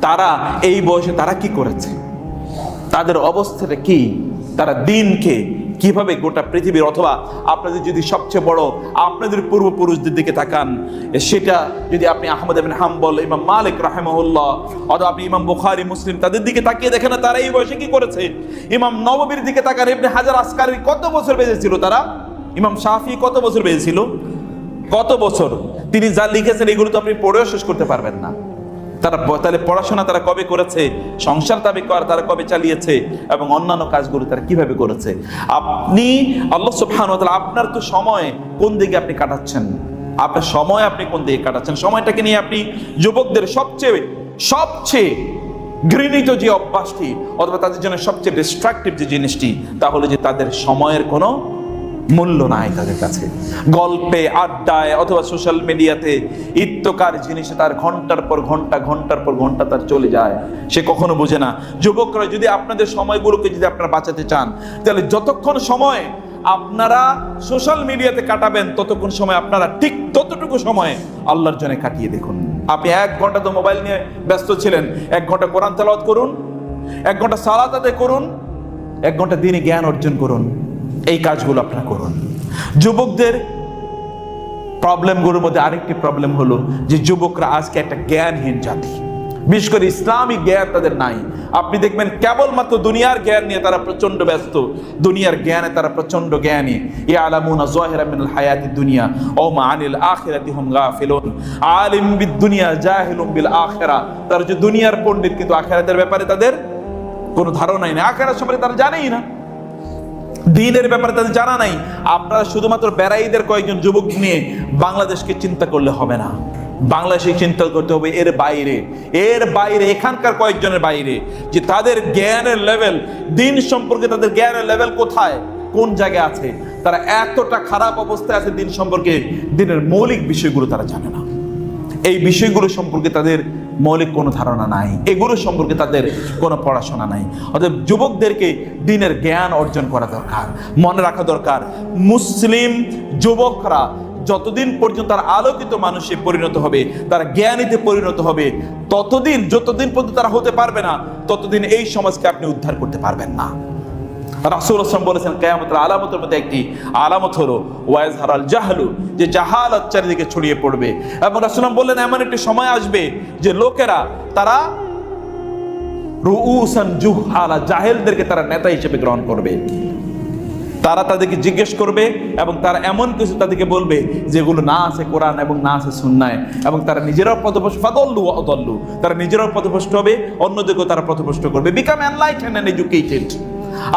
তারা এই বয়সে তারা কি করেছে, তাদের অবস্থাটা কি, তারা দিনকে কিভাবে গোটা পৃথিবীর, অথবা আপনাদের যদি সবচেয়ে বড় আপনাদের পূর্বপুরুষদের দিকে তাকান, সেটা যদি আপনি আহমদ ইবনে হাম্বল, ইমাম মালিক রাহিমাহুল্লাহ, অথবা আপনি ইমাম বুখারী, মুসলিম, তাদের দিকে তাকিয়ে দেখেন না তারা এই বয়সে কি করেছে। ইমাম নববীর দিকে তাকান, ইবনে হাজার আসকারী কত বছর বেঁচেছিল তারা, ইমাম শাফি কত বছর বেঁচেছিল, কত বছর তিনি যা লিখেছেন এগুলো তো আপনি পড়েও শেষ করতে পারবেন না। তাহলে পড়াশোনা তারা কবে করেছে, সংসার তারা কবে চালিয়েছে, এবং অন্যান্য কাজগুলো তারা কিভাবে করেছে। আপনি আল্লাহ সুবহানাহু ওয়া তাআলা আপনার তো সময় কোন দিকে আপনি কাটাচ্ছেন, আপনার সময় আপনি কোন দিকে কাটাচ্ছেন, সময়টাকে নিয়ে আপনি যুবকদের সবচেয়ে ঘৃণিত যে অভ্যাসটি, অথবা তাদের জন্য সবচেয়ে ডিস্ট্রাকটিভ যে জিনিসটি, তাহলে যে তাদের সময়ের কোনো মূল্য নাই তাদের কাছে। গল্পে, আড্ডায়, অথবা সোশ্যাল মিডিয়াতে ইত্যকার জিনিসে তার ঘন্টার পর ঘন্টা তার চলে যায়, সে কখনো বোঝে না। যুবকরা, যদি আপনাদের সময়গুলোকে যদি আপনারা বাঁচাতে চান, তাহলে যতক্ষণ সময় আপনারা সোশ্যাল মিডিয়াতে কাটাবেন, ততক্ষণ সময় আপনারা ঠিক ততটুকু সময় আল্লাহর জন্য কাটিয়ে দেখুন। আপনি 1 ঘন্টা তো মোবাইল নিয়ে ব্যস্ত ছিলেন, 1 ঘন্টা কোরআন তেলাওয়াত করুন, 1 ঘন্টা সালাত আদায় করুন, 1 ঘন্টা দ্বীনি জ্ঞান অর্জন করুন। এই কাজগুলো আপনারা করুন। যুবকদের প্রবলেমগুলোর মধ্যে আরেকটি প্রবলেম হলো যে যুবকরা আজকে একটা জ্ঞানহীন জাতি, বিশেষ করে ইসলামিক জ্ঞান তাদের নাই। আপনি দেখবেন কেবলমাত্র দুনিয়ার জ্ঞান নিয়ে তারা প্রচন্ড ব্যস্ত, দুনিয়ার জ্ঞানে তারা প্রচন্ড জ্ঞানী। ইয়ালামুনা যাহিরাম মিনাল হায়াতিদ দুনিয়া ওয়া মা আনিল আখিরাতি হুম গাফিলুন। আলিম বিদ দুনিয়া জাহিলুম বিল আখিরা। তারা যে দুনিয়ার পণ্ডিত, কিন্তু আখিরাতের ব্যাপারে তাদের কোনো ধারণাই নেই, আখিরাত সম্পর্কে তারা জানেই না, দ্বীনের ব্যাপারে তাদের জানা নাই। আপনারা শুধুমাত্র বেড়াইদের কয়েকজন যুবক নিয়ে বাংলাদেশকে চিন্তা করলে হবে না, বাংলাদেশে চিন্তা করতে হবে এর বাইরে এখানকার কয়েকজনের বাইরে, যে তাদের জ্ঞানের লেভেল, দ্বীন সম্পর্কে তাদের জ্ঞানের লেভেল কোথায়, কোন জায়গায় আছে, তারা এতটা খারাপ অবস্থায় আছে দিন সম্পর্কে, দিনের মৌলিক বিষয়গুলো তারা জানে না। এই বিষয়গুলো সম্পর্কে তাদের মৌলিক কোনো ধারণা নাই, এগুলো সম্পর্কে তাদের কোনো পড়াশোনা নাই। অতএব যুবকদেরকে দিনের জ্ঞান অর্জন করা দরকার। মনে রাখা দরকার, মুসলিম যুবকরা যতদিন পর্যন্ত তারা আলোকিত মানুষে পরিণত হবে, তারা জ্ঞানীতে পরিণত হবে, যতদিন পর্যন্ত তারা হতে পারবে না, ততদিন এই সমাজকে আপনি উদ্ধার করতে পারবেন না। রাসূল সাল্লাল্লাহু বলেছেন, কিয়ামতের আলামতের মধ্যে একটি আলামত হলো ওয়াজহারাল জাহলু, যে জাহালাত চারিদিকে ছড়িয়ে পড়বে। এবং রাসূল বললেন, এমন একটি সময় আসবে যে লোকেরা তারা রুউসান জুহালা, জাহেলদেরকে তারা নেতা হিসেবে গ্রহণ করবে। তারা তাদেরকে জিজ্ঞেস করবে এবং তারা এমন কিছু তাদেরকে বলবে যেগুলো না আছে কোরআন এবং না আছে সুন্নায়, এবং তারা নিজেরাও পথভ্রষ্ট, ফাদাল্লু ওয়া আদাল্লু, তারা নিজেরাও পথভ্রষ্ট হবে, অন্যদেরকেও তারা পথভ্রষ্ট করবে। Become enlightened and educated.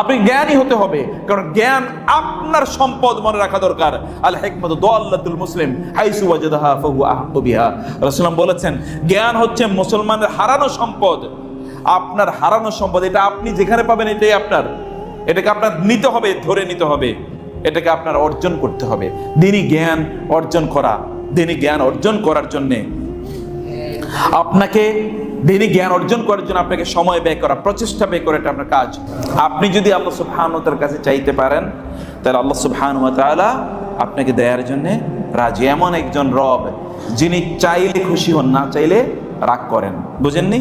আপনি জ্ঞানী হতে হবে, কারণ জ্ঞান আপনার সম্পদ। মনে রাখা দরকার, আল হিকমাতু দাল্লাতুল মুসলিম হাইসু ওয়াজাদাহা ফাহুয়া আহqqu বিহা। রাসূলুল্লাহ বলেছেন, জ্ঞান হচ্ছে মুসলমানের হারানো সম্পদ। আপনার হারানো সম্পদ, এটা আপনি যেখানে পাবেন এটাই আপনার। এটাকে আপনার নিতে হবে, ধরে নিতে হবে, এটাকে আপনার অর্জন করতে হবে। দিনী জ্ঞান অর্জন করার জন্যে আপনাকে সময় ব্যয় করা, প্রচেষ্টা ব্যয় করা, এটা আপনার কাজ। আপনি যদি আল্লাহ সুবহানাহু ওয়া তাআলার কাছে চাইতে পারেন, তাহলে আল্লাহ সুবহানাহু ওয়া তাআলা আপনাকে দেওয়ার জন্য রাজি। এমন একজন রব যিনি চাইলে খুশি হন, না চাইলে রাগ করেন। বুঝেননি?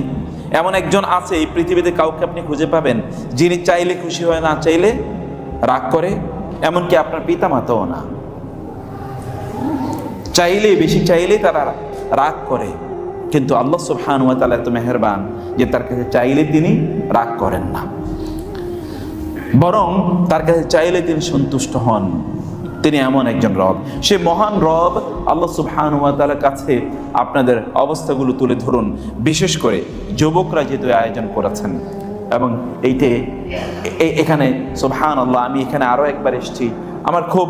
এমন একজন আছে এই পৃথিবীতে, কাউকে আপনি খুঁজে পাবেন যিনি চাইলে খুশি হয়, না চাইলে রাগ করে। এমনকি আপনার পিতামাতাও না, বেশি চাইলেই তারা রাগ করে। কিন্তু আল্লাহ সুবহানাহু ওয়া তাআলা এত মেহেরবান যে তার কাছে চাইলে তিনি রাগ করেন না, বরং তার কাছে চাইলে তিনি সন্তুষ্ট হন। তিনি এমন একজন রব, সে মহান রব আল্লাহ সুবহানাহু ওয়া তাআলার কাছে আপনাদের অবস্থাগুলো তুলে ধরুন। বিশেষ করে যুবকরা যেহেতু আয়োজন করেছেন, এবং এখানে সুবহানাল্লাহ, আমি এখানে আরো একবার এসেছি, আমার খুব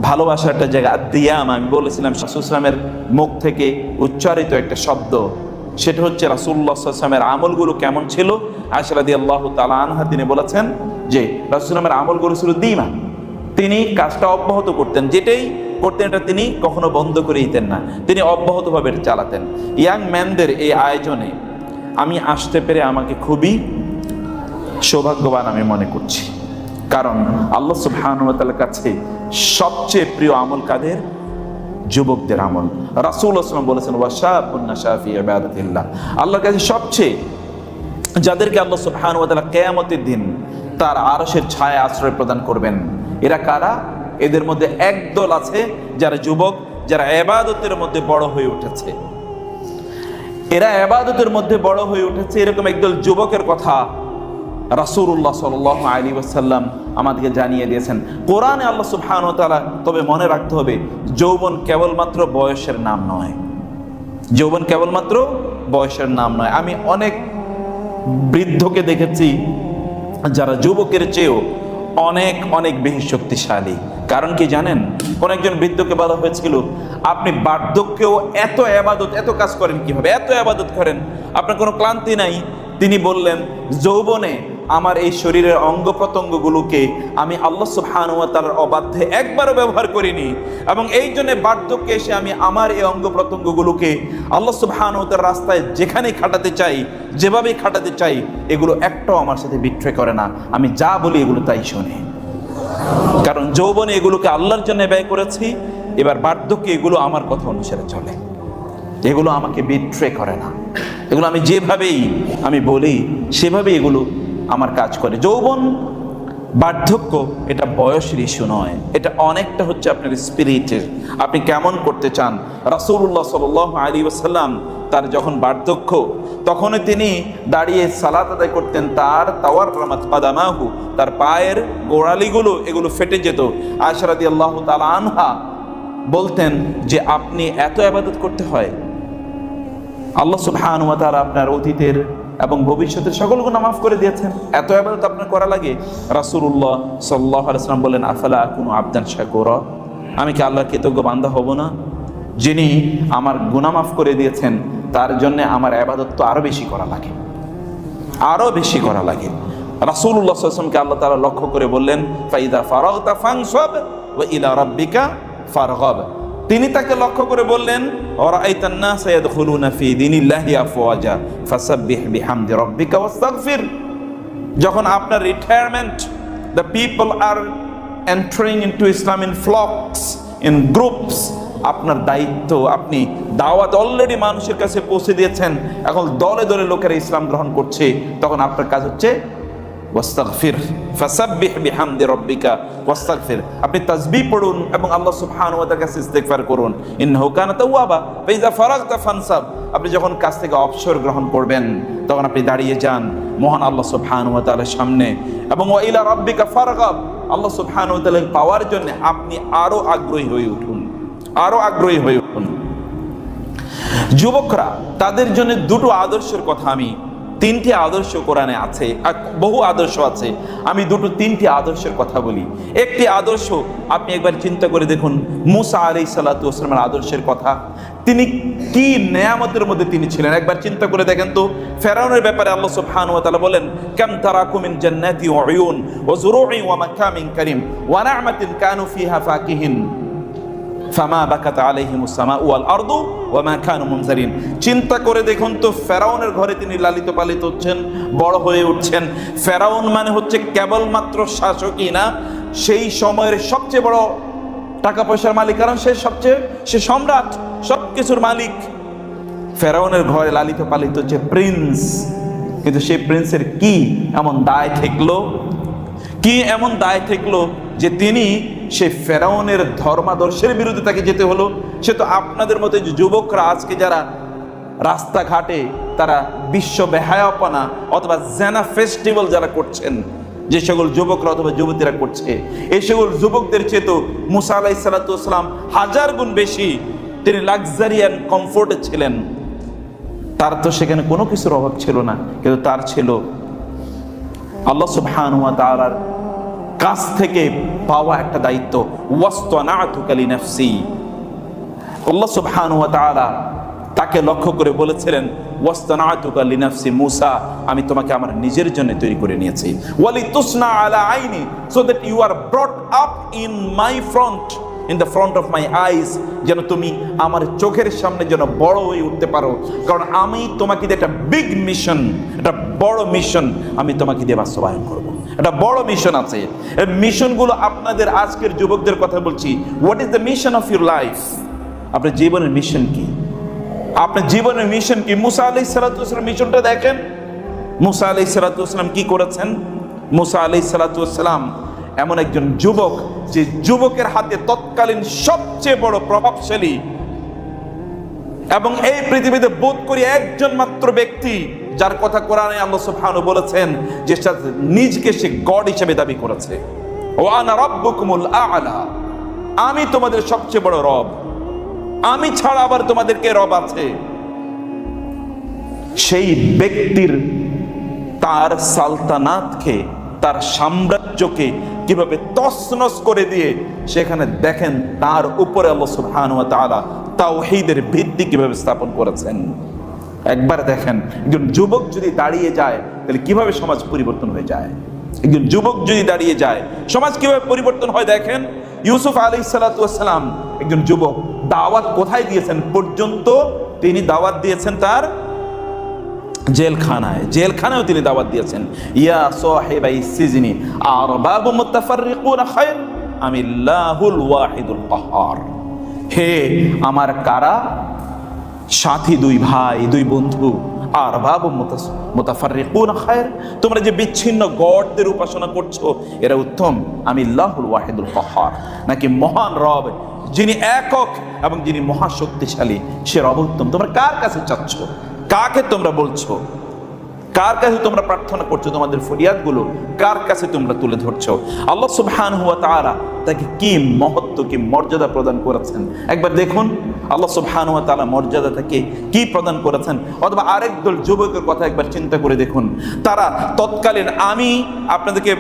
ভালোবাসার একটা জায়গা দিয়াম। আমি বলেছিলাম রাসূল সাল্লাল্লাহু আলাইহি ওয়াসাল্লামের মুখ থেকে উচ্চারিত একটা শব্দ, সেটা হচ্ছে রাসূলুল্লাহ সাল্লাল্লাহু আলাইহি ওয়াসাল্লামের আমলগুলো কেমন ছিল। আয়েশা রাদিয়াল্লাহু তাআলা আনহা তিনি বলেছেন যে রাসূলের আমলগুলো ছিল দিমা, তিনি কাজটা অব্যাহত করতেন, যেটাই করতেন এটা তিনি কখনো বন্ধ করে দিতেন না, তিনি অব্যাহতভাবে চালাতেন। ইয়াং ম্যানদের এই আয়োজনে আমি আসতে পেরে আমাকে খুবই সৌভাগ্যবান আমি মনে করছি, কারণ আল্লাহ সুবহানাহু ওয়া তাআলার কাছে সবচেয়ে প্রিয় আমল কাদের? যুবকদের আমল। রাসূলুল্লাহ সাল্লাল্লাহু আলাইহি ওয়াসাল্লাম বলেছেন, ওয়াশাবুন নাশা ফি ইবাদাতিল্লাহ, আল্লাহর কাছে সবচেয়ে যাদেরকে আল্লাহ সুবহানাহু ওয়া তাআলা কিয়ামতের দিন তার আরশের ছায়া আশ্রয় প্রদান করবেন, এরা কারা? এদের মধ্যে একদল আছে যারা যুবক, যারা ইবাদতের মধ্যে বড় হয়ে উঠেছে। এরকম একদল যুবকের কথা রাসূলুল্লাহ সাল্লাল্লাহু আলাইহি ওয়াসাল্লাম আমাদেরকে জানিয়ে দিয়েছেন কোরআনে। আল্লাহ সুবহানাহু ওয়া তাআলা, তবে মনে রাখতে হবে, যৌবন কেবলমাত্র বয়সের নাম নয়। আমি অনেক বৃদ্ধকে দেখেছি যারা যুবকের চেয়েও অনেক অনেক বেশি শক্তিশালী। কারণ কি জানেন? কোন একজন বৃদ্ধকে বলা হয়েছিল, আপনি বার্ধক্যেও এত ইবাদত, এত কাজ করেন কিভাবে? এত ইবাদত করেন, আপনার কোনো ক্লান্তি নাই। তিনি বললেন, যৌবনে আমার এই শরীরের অঙ্গ প্রত্যঙ্গগুলোকে আমি আল্লাহ সুবহানাহু ওয়া তাআলার অবাধ্যে একবারও ব্যবহার করিনি, এবং এই জন্য বার্ধক্যে এসে আমি আমার এই অঙ্গ প্রত্যঙ্গগুলোকে আল্লাহ সুবহানাহু ওয়া তাআলার রাস্তায় যেখানে খাটাতে চাই, যেভাবে খাটাতে চাই, এগুলো একটাও আমার সাথে বিট্রে করে না। আমি যা বলি এগুলো তাই শোনে, কারণ যৌবনে এগুলোকে আল্লাহর জন্য ব্যয় করেছি। এবার বার্ধক্যে এগুলো আমার কথা অনুসারে চলে, এগুলো আমাকে বিট্রে করে না। এগুলো আমি যেভাবেই আমি বলি সেভাবেই এগুলো আমার কাজ করে। যৌবন, বার্ধক্য এটা বয়সের ইস্যু নয়, এটা অনেকটা হচ্ছে আপনার স্পিরিটের, আপনি কেমন করতে চান। রাসূলুল্লাহ সাল্লাল্লাহু আলাইহি ওয়াসাল্লাম তার যখন বার্ধক্য, তখনই তিনি দাঁড়িয়ে সালাত আদায় করতেন, তার তাওয়াররামাত কাদামাহু, তার পায়ের গোড়ালিগুলো এগুলো ফেটে যেত। আয়েশা রাদিয়াল্লাহু তাআলা আনহা বলতেন যে আপনি এত ইবাদত করতে হয়, আল্লাহ সুবহানাহু ওয়া তাআলা আপনার অতীতের এবং ভবিষ্যতের সকল গুনাহ মাফ করে দিয়েছেন, এত ইবাদত আপনার করা লাগে। রাসূলুল্লাহ সাল্লাল্লাহু আলাইহি ওয়াসাল্লাম বলেন, আফালা আকুনু আবদান শাকুরা, আমি কি আল্লাহর কৃতজ্ঞ বান্দা হব না? যিনি আমার গুনাহ মাফ করে দিয়েছেন, তার জন্য আমার ইবাদত তো আরো বেশি করা লাগে। রাসূলুল্লাহ সাল্লাল্লাহু আলাইহি ওয়াসাল্লামকে আল্লাহ তাআলা লক্ষ্য করে বললেন, ফাইদা ফারাগতা ফানসাব ওয়া ইলা রাব্বিকা ফারগাব। তিনি তাকে লক্ষ্য করে বললেন, ওয়ারাআইতান নাসা ইয়াদখুলুনা ফি দীনিল্লাহি আফওয়াজা ফাসাব্বিহ বিহামদি রাব্বিকা ওয়াস্তাগফির। যখন আপনার retirement, the people are entering into Islam in flocks, in groups, আপনার দায়িত্ব, আপনি দাওয়াত অলরেডি মানুষের কাছে পৌঁছে দিয়েছেন, এখন দলে দলে লোকেরা ইসলাম গ্রহণ করছে, তখন আপনার কাজ হচ্ছে ওয়াস্তাগফির, ফাসাব্বিহ বিহামদি রাব্বিকা ওয়াস্তাগফির। আপনি তাসবিহ পড়ুন এবং আল্লাহ সুবহানাহু ওয়া তাআলার কাছে ইস্তিগফার করুন, ইন্নাহু কানা তাওয়াবা। ফাইযা ফারাগতা ফানসাব। আপনি যখন কাজ থেকে অবসর গ্রহণ করবেন, তখন আপনি দাঁড়িয়ে যান মহান আল্লাহ সুবহানাহু ওয়া তাআলার সামনে, এবং ওয়া ইলা রাব্বিকা ফারগাব। আল্লাহ সুবহানাহু ওয়া তাআলাকে পাওয়ার জন্য আপনি আরো আগ্রহী হয়ে উঠুন, আরো আগ্রহী হয়ে উঠুন। যুবকরা, তাদের জন্য দুটো আদর্শের কথা, আমি তিনটি আদর্শ কোরআনে আছে, আর বহু আদর্শ আছে, আমি তিনটি আদর্শের কথা বলি। একটি আদর্শ আপনি একবার চিন্তা করে দেখুন, মুসা আলাইহিস সালাতু ওয়াস সালামের আদর্শের কথা। তিনি কি নেয়ামতের মধ্যে তিনি ছিলেন, একবার চিন্তা করে দেখেন তো। ফেরাউনের ব্যাপারে আল্লাহ সুবহানাহু ওয়া তাআলা বলেন, কাম তারাকু মিন জান্নাতি ওয়া উয়ুন ওয়া যুরুই ওয়া মাকামিন কারীম ওয়া নি'মাতিন কানু ফিহা ফাকিহিন ফামা বাকাত আলাইহিমুস সামাউ ওয়াল আরদু ওয়া মা কানু মুনজারিন। চিন্তা করে দেখুন তো, ফেরাউনের ঘরে তিনি লালিত পালিত হচ্ছেন, বড় হয়ে উঠছেন। ফেরাউন মানে হচ্ছে কেবলমাত্র শাসকই না, সেই সময়ের সবচেয়ে বড় টাকা পয়সার মালিক, কারণ সে সম্রাট, সবকিছুর মালিক। ফেরাউনের ঘরে লালিত পালিত হচ্ছে প্রিন্স, কিন্তু সেই প্রিন্সের কি এমন দায় ঠেকলো যে তিনি সে ফেরাউনের ধর্মাদর্শের বিরুদ্ধে তাকে যেতে হলো। সে তো আপনাদের মতো যে যুবকরা আজকে যারা রাস্তাঘাটে তারা বিশ্ব বেহায়াপনা অথবা জেনা ফেস্টিভ্যাল যারা করছেন, যে সকল যুবকরা অথবা যুবতীরা করছে, এই সকল যুবকদের চেয়ে তো মুসা আলাইহিস সালাতু ওয়াস সালাম হাজার গুণ বেশি তিনি লাক্সারি অ্যান্ড কমফোর্টে ছিলেন। তার তো সেখানে কোনো কিছুর অভাব ছিল না, কিন্তু তার ছিল আল্লাহ সুবহানাহু ওয়া তাআলার কাছ থেকে পাওয়া একটা দায়িত্ব। ওয়াসতানাতুকা লিনাফসি। আল্লাহ সুবহানাহু ওয়া তাআলা তাকে লক্ষ্য করে বলেছিলেন, ওয়াসতানাতুকা লিনাফসি মুসা, আমি তোমাকে আমার নিজের জন্য তৈরি করে নিয়েছি। ওয়ালিতুসনা আলা আইনি, so that you are brought up in my front, in the front of my eyes, যেন তুমি আমার চোখের সামনে যেন বড় হয়ে উঠতে পারো। কারণ আমি তোমাকে দিয়ে একটা বিগ মিশন, একটা বড় মিশন আমি তোমাকে দিয়ে বাস্তবায়ন করবো। একটা বড় মিশন আছে। এই মিশনগুলো আপনাদের আজকের যুবকদের কথা বলছি। What is the mission of your life? আপনার জীবনের মিশন কি? আপনার জীবনের মিশন কি? মুসা আলাইহিস সালাতু ওয়াস সালাম মিশনটা দেখেন। মুসা আলাইহিস সালাতু ওয়াস সালাম কি করেছেন? মুসা আলাইহিস সালাতু ওয়াস সালাম এমন একজন যুবক, যে যুবকের হাতে তৎকালীন সবচেয়ে বড় প্রভাবশালী এবং এই পৃথিবীতে বোধ করি একজন মাত্র ব্যক্তি যার কথা কোরআনে আল্লাহ সুবহানাহু বলেছেন যে নিজকে সে গড হিসেবে দাবি করেছে। ওয়া আনা রাব্বুকুমুল আ'লা, আমি তোমাদের সবচেয়ে বড় রব, আমি ছাড়া আবার তোমাদেরকে রব আছে। সেই ব্যক্তির তার সালতানাতকে, তার সাম্রাজ্যকে কিভাবে তছনছ করে দিয়ে সেখানে দেখেন তার উপরে আল্লাহ সুবহানাহু ওয়া তাআলা তাওহীদের ভিত্তি কিভাবে স্থাপন করেছেন। একবার দেখেন, একজন যুবক যদি দাঁড়িয়ে যায় তাহলে কিভাবে সমাজ পরিবর্তন হয়ে যায়। একজন যুবক যদি দাঁড়িয়ে যায় সমাজ কিভাবে পরিবর্তন হয়। দেখেন, ইউসুফ আলাইহিস সালাতু ওয়াস সালাম একজন যুবক, দাওয়াত কোথায় দিয়েছেন? পর্যন্ত তিনি দাওয়াত দিয়েছেন তার জেলখানায়ও তিনি দাওয়াত দিয়েছেন। ইয়া সাহিবাই সিজনি আরবাবু মুতাফাররিকুনা খায়র আমিল্লাহুল ওয়াহিদুল কাহ্হার। হে আমার কারা সাথী, দুই ভাই, দুই বন্ধু, আরবাবু মুতাফাররিকুনা খায়র, তোমরা যে বিচ্ছিন্ন গডদের উপাসনা করছো এরা উত্তম, আমিল্লাহুল ওয়াহিদুল কাহ্হার, নাকি মহান রব যিনি একক এবং যিনি মহাশক্তিশালী, সে রব উত্তম। তোমরা কার কাছে চাচ্ছ? কাকে তোমরা বলছো? কার কাছে তোমরা প্রার্থনা করছো? তোমাদের ফরিয়াদগুলো কার কাছে তোমরা তুলে ধরছো? আল্লাহ সুবহানাহু ওয়া তাআলা তাকে কি মহত্ব, কি মর্যাদা প্রদান করেছেন একবার দেখুন। আল্লাহ সুবহানাহু ওয়া তাআলা মর্যাদা তাকে কি প্রদান করেছেন। অথবা আরেক দল যুবকের কথা একবার চিন্তা করে দেখুন। তারা তৎকালীন, আমি আপনাদেরকে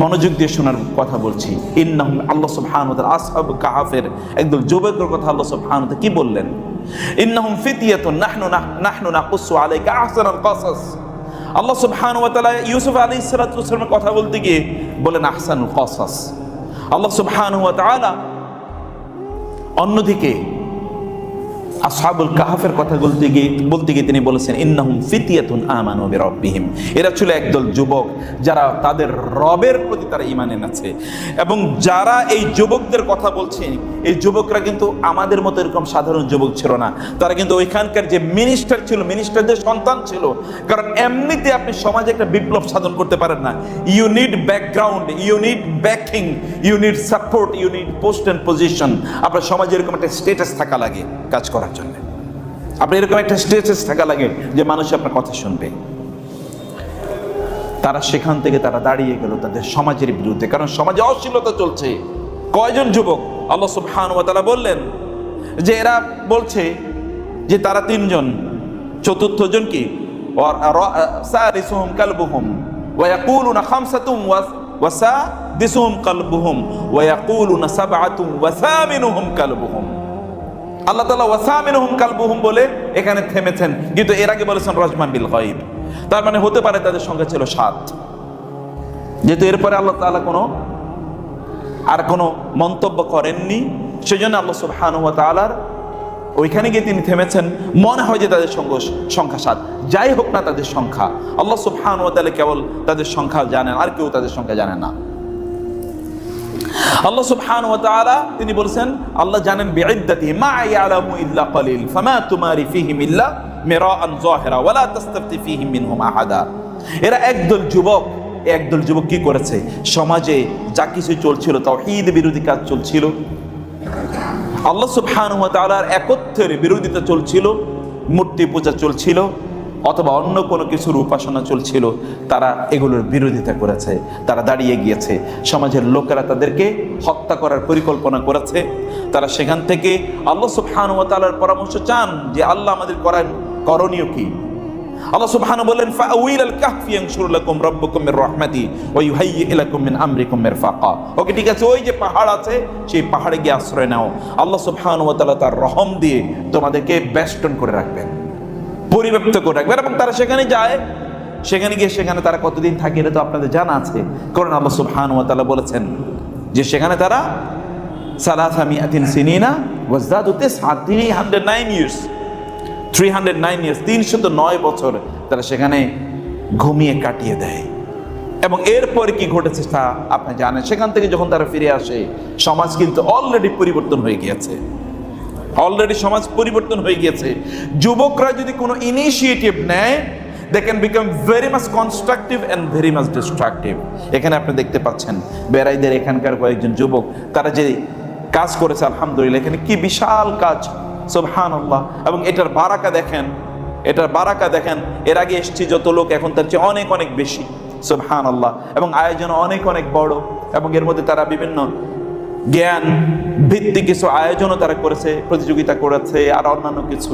মনোযোগ দিয়ে শোনার কথা বলছি, ইন্নাহুম, আল্লাহ সুবহানাহু ওয়া তাআলা আসহাবুল কাহফের একদল যুবকের কথা আল্লাহ সুবহানাহু ওয়া তাআলা কি বললেন? ইন্নাহুম ফিতয়াতুন নাহনু নাকুসু আলাইকা আহসানাল কাসাস। আল্লাহ সুবহানাহু ওয়া তাআলা ইউসুফ আলাইহিস সালাতু ওয়াস সালামের কথা বলতে গিয়ে বলেন আহসানুল কসাস। আল্লাহ সুবহানাহু ওয়া তাআলা অন্যদিকে আসহাবুল কাহফের কথা বলতে গিয়ে তিনি বলেছেন ইন্নাহুম ফিতিয়াতুন আমানু বিরাব্বিহিম, এরা ছিল একদল যুবক যারা তাদের রবের প্রতি তারা ঈমান এনেছে। এবং যারা এই যুবকদের কথা বলছেন, এই যুবকরা কিন্তু আমাদের মতো এরকম সাধারণ যুবক ছিল না, তারা কিন্তু ওইখানকার যে মিনিস্টার ছিল, মিনিস্টারদের সন্তান ছিল। কারণ এমনিতে আপনি সমাজে একটা বিপ্লব সাধন করতে পারেন না, you need background, you need backing, you need support, you need post and position. আপনার সমাজে এরকম একটা স্ট্যাটাস থাকা লাগে কাজ করার জন্য, আপনি এরকম একটা স্ট্যাটাস থাকা লাগে যে মানুষ আপনার কথা শুনবে। তারা সেখান থেকে তারা দাঁড়িয়ে গেল তাদের সমাজের বিরুদ্ধে, কারণ সমাজে অশ্লীলতা চলছে। কয়জন যুবক? আল্লাহ সুবহানাহু ওয়া তাআলা বললেন যে এরা বলছে যে তারা তিনজন, চতুর্থ জন কি সারিসুহুম কালবুহুম ওয়া ইয়াকুলুনা খামসাতুম ওয়া সাদিসুহুম কালবুহুম ওয়া ইয়াকুলুনা সাবআতুম ওয়া সামিনুহুম কালবুহুম। আল্লাহ তাআলা ওয়াসামিনুহুম কালবুহুম বলে এখানে থেমেছেন, কিন্তু এর আগে বলেছেন রাজমান বিল গায়ব, তার মানে হতে পারে তাদের সংখ্যা ছিল 7। যেহেতু এরপরে আল্লাহ তাআলা কোনো মন্তব্য করেননি, সেজন্য আল্লাহ সুবহানাহু ওয়া তাআলার ওইখানে গিয়ে তিনি থেমেছেন। মনে হয় যে তাদের সংখ্যা 7, যাই হোক না তাদের সংখ্যা, আল্লাহ সুবহানাহু ওয়া তাআলা কেবল তাদের সংখ্যা জানেন, আর কেউ তাদের সংখ্যা জানে না। আল্লাহ সুবহানাহু ওয়া তাআলা তিনি বলেছেন আল্লাহ জানেন বিইদ্দাতিহি মা ইয়ালামু ইল্লা কালিল ফামা তুমারি ফীহিম ইল্লা মিরাআন যাহিরা ওয়া লা তাস্তাফতি ফীহিম মিনহুম আহাদা। এরা একদল যুবক কি করেছে? সমাজে যা কিছু চলছিল, তাওহীদ বিরোধী কাজ চলছিল, আল্লাহ সুবহানাহু ওয়া তাআলার একত্বের বিরোধিতা চলছিল, মূর্তি পূজা চলছিল, অথবা অন্য কোনো কিছুর উপাসনা চলছিল, তারা এগুলোর বিরোধিতা করেছে। তারা দাঁড়িয়ে গিয়েছে, সমাজের লোকেরা তাদেরকে হত্যা করার পরিকল্পনা করেছে। তারা সেখান থেকে আল্লাহ সুবহানাহু ওয়া তাআলার পরামর্শ চান যে আল্লাহ আমাদের করণীয় কি। আল্লাহ সুবহানাহু বলেন ফাআউইলাল কাহফি ইয়ানশুর লাকুম রাব্বুকুম মির রাহমাতি ওয়া ইউহাইয়্যি লাকুম মিন আমরিকুম মিরফাকা। ওকে, ঠিক আছে, ওই যে পাহাড় আছে সেই পাহাড়ে গিয়ে আশ্রয় নাও, আল্লাহ সুবহানাহু ওয়া তাআলা তার রহম দিয়ে তোমাদেরকে বেষ্টন করে রাখবেন, পরিব্যাপ্ত করে রাখবেন। এবং তারা সেখানে যায়, সেখানে তারা কতদিন থাকে এটা তো আপনাদের জানা আছে, কারণ আল্লাহ সুবহানাহু ওয়া তাআলা বলেছেন যে সেখানে তারা সালাসামিআতিন সিনিনা ওয়াজদাদু তিসআ 309 ইয়ার্স 309 বছর তারা সেখানে ঘুমিয়ে কাটিয়ে দেয়। এবং এরপরে কি ঘটেছে তা আপনি জানেন। সেখান থেকে যখন তারা ফিরে আসে, সমাজ কিন্তু অলরেডি পরিবর্তন হয়ে গিয়েছে, সমাজ পরিবর্তন হয়ে গিয়েছে। যুবকরা যদি কোনো ইনিশিয়েটিভ নেয়, they can become very much constructive and very much destructive. এখানে আপনি দেখতে পাচ্ছেন বেরাইদের এখানকার কয়েকজন যুবক, তারা যে কাজ করেছে আলহামদুলিল্লাহ, এখানে কি বিশাল কাজ, সুবহানাল্লাহ। এবং এটার বারাকা দেখেন, এর আগে এসেছি যত লোক, এখন তার চেয়ে অনেক অনেক বেশি, সুবহানাল্লাহ। এবং আয়োজন অনেক অনেক বড়, এবং এর মধ্যে তারা বিভিন্ন জ্ঞান ভিত্তিক কিছু আয়োজনও তারা করেছে, প্রতিযোগিতা করেছে, আর অন্যান্য কিছু।